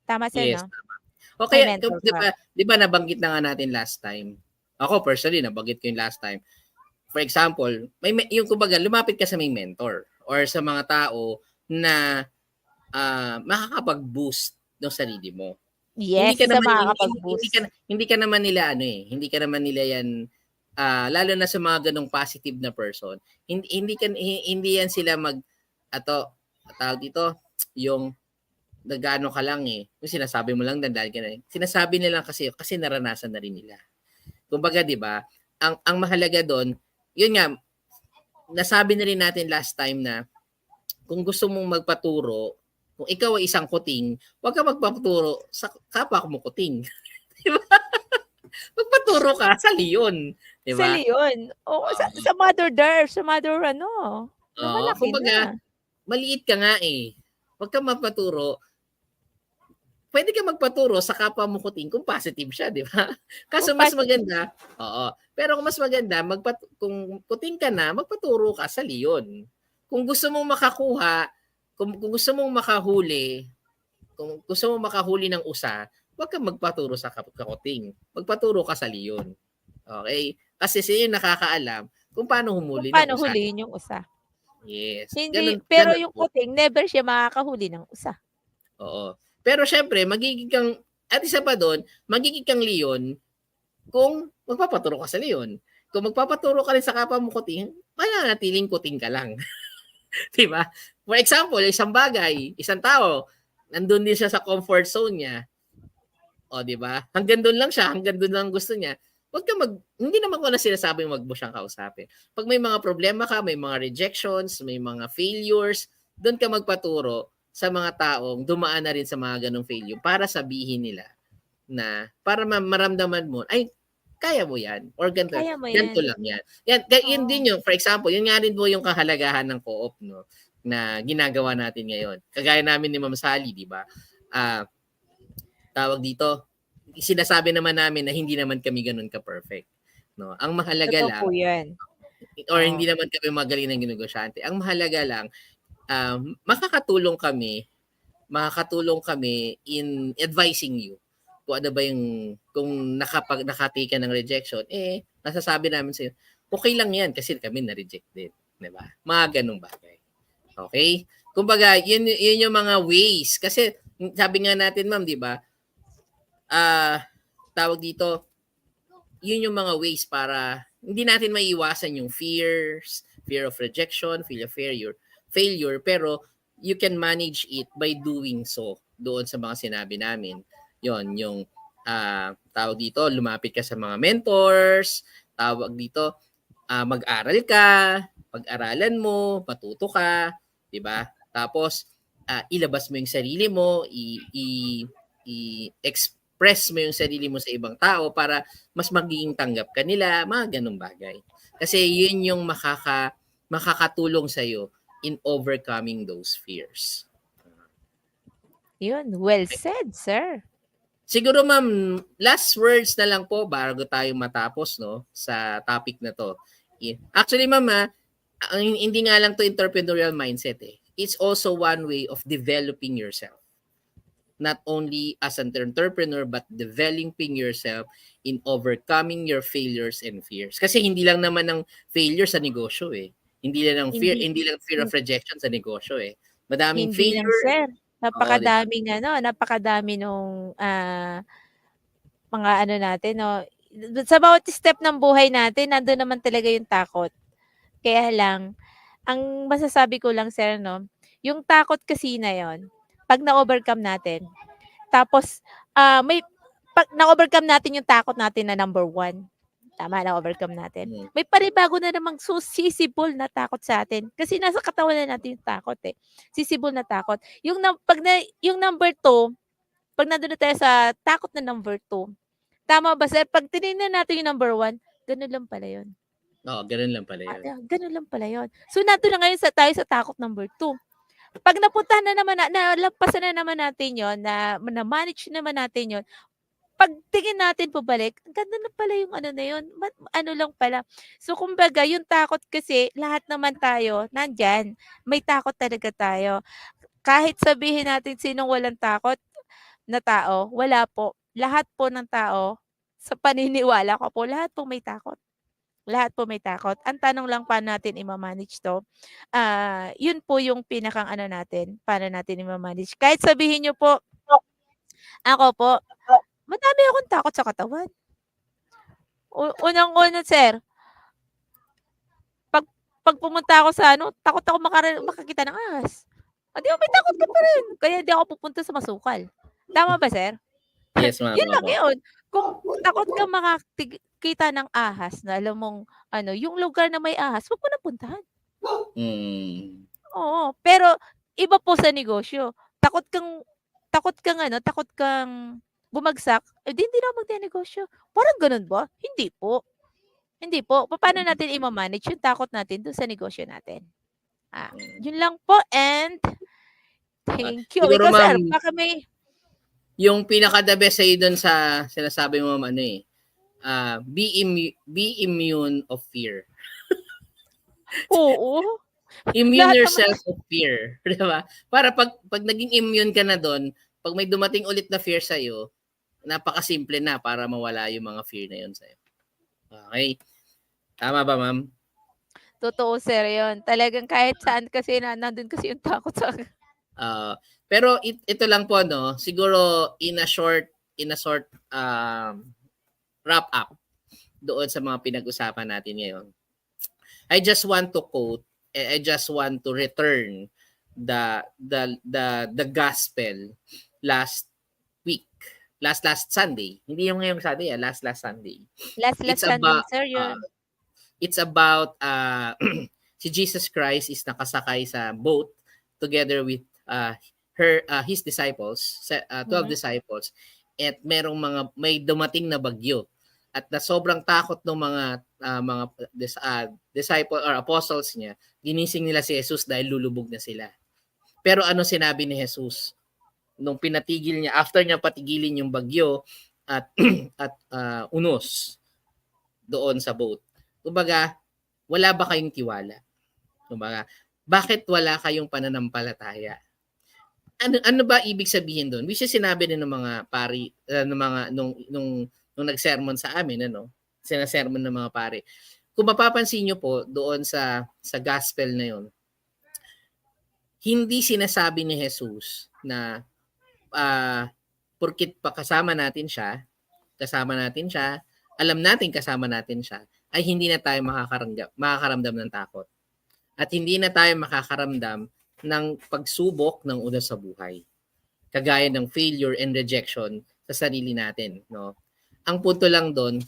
Tama sir Yes, 'no? tama. O May kaya mentor 'di ka. ba 'di ba nabanggit na nga natin last time. Ako personally nabanggit ko yung last time. For example, yung kumbaga lumapit ka sa may mentor or sa mga tao na makakapag-boost ng sarili mo. Hindi Yes, ka sa naman makakapag-boost. hindi ka naman nila ano eh, hindi ka naman nila yan lalo na sa mga ganong positive na person. Hindi yan sila tawag dito, yung nagano ka lang eh. Yung sinasabi mo lang dahil ka na. Sinasabi nila kasi naranasan na rin nila. Kumbaga 'di ba? Ang mahalaga doon, yun nga nasabi na rin natin last time na kung gusto mong magpaturo, kung ikaw ay isang kuting, huwag ka magpaturo sa kapwa mo kuting. Di ba? Magpaturo ka sa leon. Di Sa ba? leon, oo, Oo. sa mother there, sa mother ano, na Oo. malaki Kumbaga, na. maliit ka nga eh. Huwag kang magpaturo. Pwede ka magpaturo sa kapwa mo kuting kung positive siya, di ba? Kaso Kung mas positive. maganda, oo. Pero kung mas maganda, kung kuting ka na, magpaturo ka sa leon. Kung gusto mong makakuha, kung gusto mong makahuli, kung gusto mong makahuli ng usa, huwag kang magpaturo sa kakuting. Magpaturo ka sa leon. Okay? Kasi siya yung nakakaalam kung paano Kung humuli ng paano usa. hulihin yung usa. Yes. Hindi, Ganun, pero ganun yung po. kuting never siya makakahuli ng usa. Oo. Pero syempre, magiging kang, at isa pa doon, magiging kang leon kung magpapaturo ka sa leon. Kung magpapaturo ka rin sa kapwa mo kuting, mananatiling kuting ka lang. Di ba? For example, isang bagay, isang tao, nandun din siya sa comfort zone niya. O, di ba? Hanggang doon lang siya, hanggang doon lang gusto niya. Hindi naman ko na sinasabing wag mo siyang kausapin. Pag may mga problema ka, may mga rejections, may mga failures, doon ka magpaturo sa mga taong dumaan na rin sa mga ganong failure para sabihin nila na, para maramdaman mo, ay, kaya mo yan, or ganito, Kaya mo ganito yan. lang yan. Yun Oo. din yung, for example, yun nga rin po yung kahalagahan ng co-op, no, na ginagawa natin ngayon. Kagaya namin ni Ma'am Sally, di ba? Tawag dito, sinasabi naman namin na hindi naman kami ganun ka-perfect. No? Ang mahalaga Totoo po lang, yan. or Oo. hindi naman kami magaling ng negosyante. Ang mahalaga lang, makakatulong kami in advising you kung ano ba yung, kung nakatake ka ng rejection, nasasabi namin sa'yo, okay lang yan kasi kami na-reject din. Diba? Mga ganong bagay. Okay? Kumbaga, yun yung mga ways. Kasi, sabi nga natin, ma'am, di ba, tawag dito, yun yung mga ways para hindi natin maiiwasan yung fear of rejection, fear of failure, pero you can manage it by doing so doon sa mga sinabi namin. Yon yung tawag dito, lumapit ka sa mga mentors, tawag dito, mag-aral ka, pag-aralan mo, matuto ka, 'di ba? Tapos ilabas mo yung sarili mo, i-express mo yung sarili mo sa ibang tao para mas magiging tanggap ka nila, mga ganung bagay. Kasi yun yung makakatulong sa iyo in overcoming those fears. Yun, well said, sir. Siguro ma'am, last words na lang po bago tayo matapos no sa topic na to. Actually ma'am, hindi nga lang to entrepreneurial mindset eh. It's also one way of developing yourself. Not only as an entrepreneur but developing yourself in overcoming your failures and fears. Kasi hindi lang naman ng failure sa negosyo eh. Hindi lang Hindi fear of rejection sa negosyo eh. Madaming hindi lang failure. sir, Oo, di ba? napakadami nung, mga ano natin 'no, sa bawat step ng buhay natin nandun naman talaga yung takot. Kaya lang, ang masasabi ko lang sir 'no, yung takot kasi na yun, 'pag na-overcome natin, tapos, may 'pag na-overcome natin yung takot natin na number one, tama, na-overcome natin, Mm. may panibago na namang sisibol na takot sa atin. Kasi nasa katawan na natin yung takot, eh, sisibol na takot. Yung 'pag yung number two, 'pag nandun na tayo sa takot na number 2, tama ba sir? 'Pag tinignan natin yung number 1, ganun lang pala yun. Oo, gano'n lang pala yun. Ganun lang pala yun. So, nandun na ngayon tayo sa takot number 2. 'Pag napuntahan na naman nalampasan na naman natin yon, na-manage naman natin yon, pagtingin natin pabalik, ang ganda na pala yung ano na yun, ano lang pala. So, kumbaga yung takot kasi lahat naman tayo nandiyan, may takot talaga tayo. Kahit sabihin natin sinong walang takot na tao, wala po. Lahat po ng tao, sa paniniwala ko po, lahat po may takot. Lahat po may takot. Ang tanong lang paano natin ima-manage 'to. Yun po yung pinakang ano natin, paano natin ima-manage. Kahit sabihin niyo po, ako po, madami akong takot sa katawan. Unang-una sir, 'pag 'pag pumunta ako sa ano, takot ako makakita ng ahas. Oh, 'di ba may takot ka pa rin, kaya di ako pupunta sa masukal. Tama ba sir? Yes, ma'am, Yun lang opo. yun. Kung takot kang kita ng ahas na alam mong ano, yung lugar na may ahas, wag mo na puntahan. Mm. Oo, pero iba po sa negosyo. Takot kang bumagsak, eh, di hindi na ako magnenegosyo. Parang gano'n ba? Hindi po. Hindi po. Papaano natin ima-manage yung takot natin dun sa negosyo natin? Yun lang po and thank you. Siguro Ikaw sir, ma'am, baka may yung pinaka-the best sa'yo dun sa sinasabi mo ma'am, ano eh, be immune of fear. oo. Immune Lahat naman yourself of fear, 'di ba? Para pag naging immune ka na do'n, pag may dumating ulit na fear sa iyo, napakasimple na para mawala yung mga fear na 'yon sa iyo. Okay? Tama ba, ma'am? totoo sir yun. Talagang kahit saan kasi nandun kasi yung takot sa Pero ito lang po no, siguro in a short wrap up doon sa mga pinag-usapan natin ngayon. I just want to quote, I just want to return the gospel last week. Last Sunday. Hindi yung ngayong Sunday, last Sunday. last It's Sunday about sir yun. It's about si Jesus Christ is nakasakay sa boat together with his disciples, 12 disciples, at may dumating na bagyo. At na sobrang takot ng mga disciple or apostles niya, ginising nila si Jesus dahil lulubog na sila. Pero ano sinabi ni Jesus nung pinatigil niya, after niya patigilin yung bagyo at unos doon sa boat? Kumbaga, wala ba kayong tiwala? Kumbaga, bakit wala kayong pananampalataya? Ano ba ibig sabihin doon? Which is sinabi din ng mga pari, ng mga nung nag-sermon sa amin, ano? Sinasermon ng mga pari. Kung mapapansin niyo po doon sa gospel na 'yon, hindi sinasabi ni Jesus na porkit pa kasama natin siya, alam natin kasama natin siya, ay hindi na tayo makakaramdam ng takot. At hindi na tayo makakaramdam ng pagsubok ng una sa buhay. Kagaya ng failure and rejection sa sarili natin. No? Ang punto lang doon,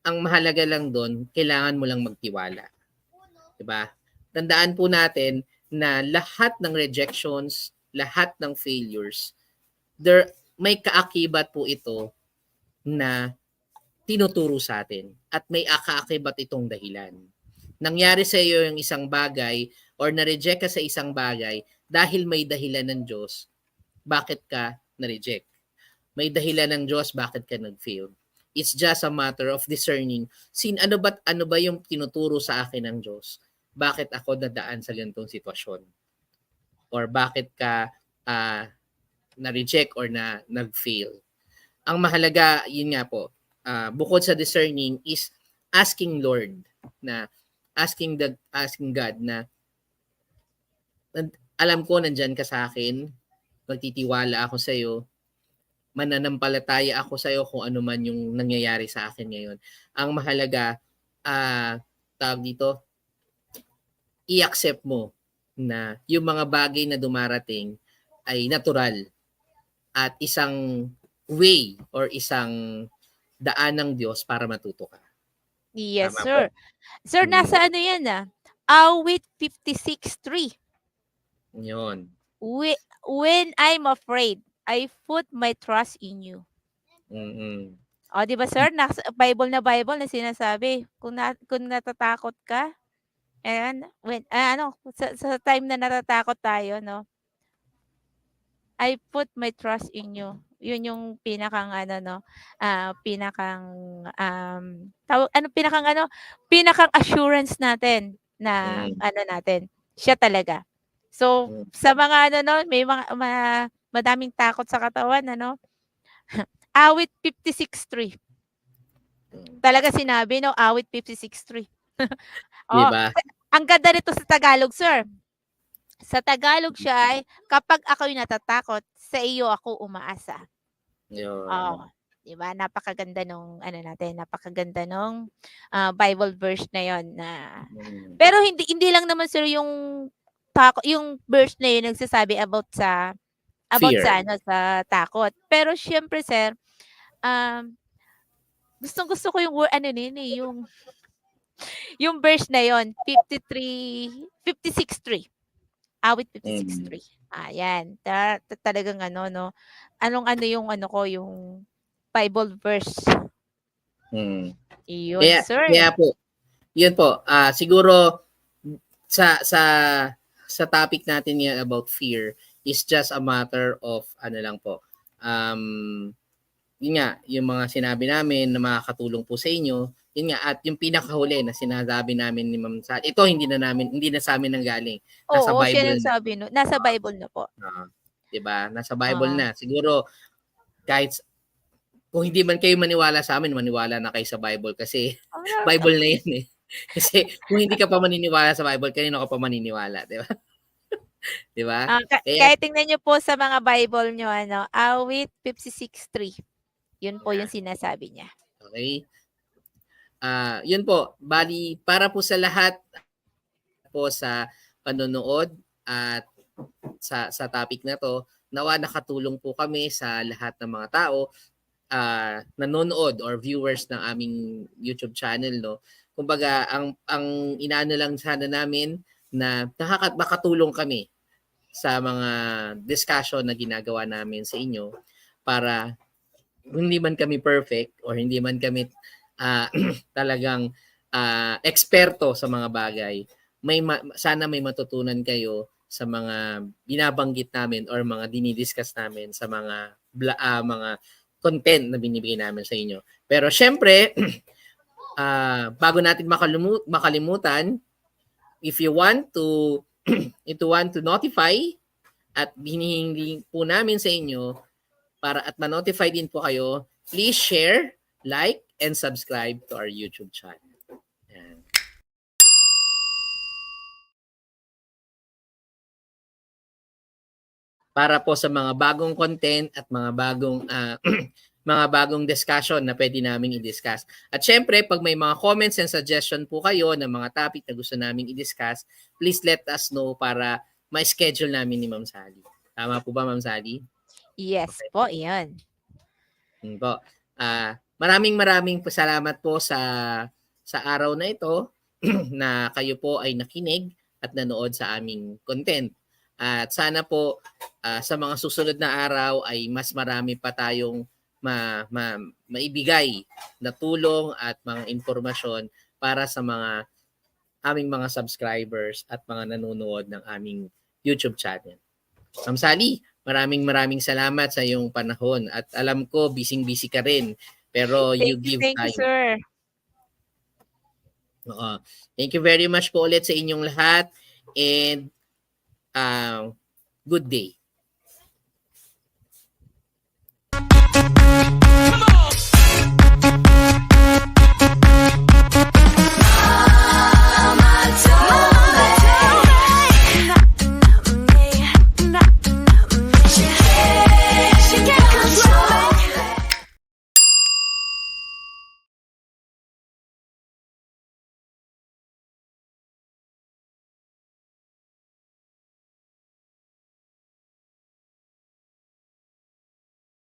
ang mahalaga lang doon, kailangan mo lang magtiwala. Diba? Tandaan po natin na lahat ng rejections, lahat ng failures, may kaakibat po ito na tinuturo sa atin at may kaakibat itong dahilan. Nangyari sa iyo yung isang bagay or na-reject ka sa isang bagay dahil may dahilan ng Diyos, bakit ka na-reject? May dahilan ng Diyos, bakit ka nag-fail? It's just a matter of discerning ano ba yung tinuturo sa akin ng Diyos? Bakit ako dadaan sa ganitong sitwasyon? Or bakit ka na-reject or nag-fail? Ang mahalaga, yun nga po, bukod sa discerning is asking Lord na asking God na alam ko nandyan ka sa akin, magtitiwala ako sa iyo, mananampalataya ako sa iyo kung ano man yung nangyayari sa akin ngayon. Ang mahalaga, tawag dito, i-accept mo na yung mga bagay na dumarating ay natural at isang way or isang daan ng Diyos para matuto ka. Yes, Tama sir. po. Sir, nasa ano yan Awit 56:3. Yun. When I'm afraid, I put my trust in you. Mm. O, 'di ba sir, nasa Bible na sinasabi kung natatakot ka, ayan, ano, sa time na natatakot tayo 'no, I put my trust in you. Yun yung pinakang ano 'no, pinakang, pinakang assurance natin na Mm. ano natin, siya talaga. So, Mm. sa mga ano 'no, may mga madaming takot sa katawan ano, awit 56:3. Talaga sinabi 'no, awit 56:3. 'Di Oh, ba? ang ganda nito sa Tagalog sir. Sa Tagalog siya ay, "Kapag ako'y natatakot, sa iyo ako umaasa." Yun. Oh, 'di ba napakaganda nung ano natin, napakaganda nung, Bible verse na yun na Mm. pero hindi hindi lang naman sir yung verse na yun nagsasabi Fear. ano, sa takot. Pero siyempre sir, um, gustong-gusto ko yung ano na yun, eh, yung verse na yun, 56:3. Awit Mm. 56:3. Ayan, talagang ano 'no, anong-ano yung ano ko, yung Bible verse. Mm. Iyon, Kaya sir. kaya po, yun po, siguro sa sa sa topic natin ngayon about fear is just a matter of ano lang po, yun nga, yung mga sinabi namin na makakatulong po sa inyo, yun nga, at yung pinakahuli na sinasabi namin ni Ma'am Sally, ito hindi na sa'min nanggaling, nasa Oo, siya Bible na. nagsabi no nasa Bible na po. Oo, 'di ba? Nasa Bible Oo. na. Siguro kahit kung hindi man kayo maniwala sa amin, maniwala na kayo sa Bible kasi Bible na 'yan, eh. Kasi kung hindi ka pa maniniwala sa Bible, kanino ka pa maniniwala, 'di ba? 'Di ba? Kaya Kahit tingnan niyo po sa mga Bible niyo ano, awit 56:3. Yun po yung yan, sinasabi niya. okey. Yun po, bali para po sa lahat po sa panonood at sa topic na 'to, nawa nakatulong po kami sa lahat ng mga tao, nanonood or viewers ng aming YouTube channel 'no. Kumbaga ang inaano lang sana namin na makatulong kami sa mga discussion na ginagawa namin sa inyo para hindi man kami perfect or hindi man kami talagang eksperto sa mga bagay, sana may matutunan kayo sa mga binabanggit namin or mga dinidiscuss namin sa mga content na binibigay namin sa inyo. Pero syempre, bago natin makalimutan, if you want to notify at hinihingi po namin sa inyo para at ma-notify din po kayo, please share, like, and subscribe to our YouTube channel. Yan. Para po sa mga bagong content at mga bagong mga bagong discussion na pwede naming i-discuss. At syempre, pag may mga comments and suggestion po kayo ng mga topic na gusto naming i-discuss, please let us know para ma-schedule namin ni Ma'am Sally. Tama po ba, Ma'am Sally? Yes Okay. po, iyon. Po. Maraming salamat po sa araw na ito na kayo po ay nakinig at nanood sa aming content. At sana po sa mga susunod na araw ay mas marami pa tayong maibigay na tulong at mga impormasyon para sa mga aming mga subscribers at mga nanonood ng aming YouTube channel. Ma'am Sally, maraming salamat sa iyong panahon at alam ko busy-busy ka rin pero you give Thank you, time. sir. Oo. Thank you very much po ulit sa inyong lahat and good day.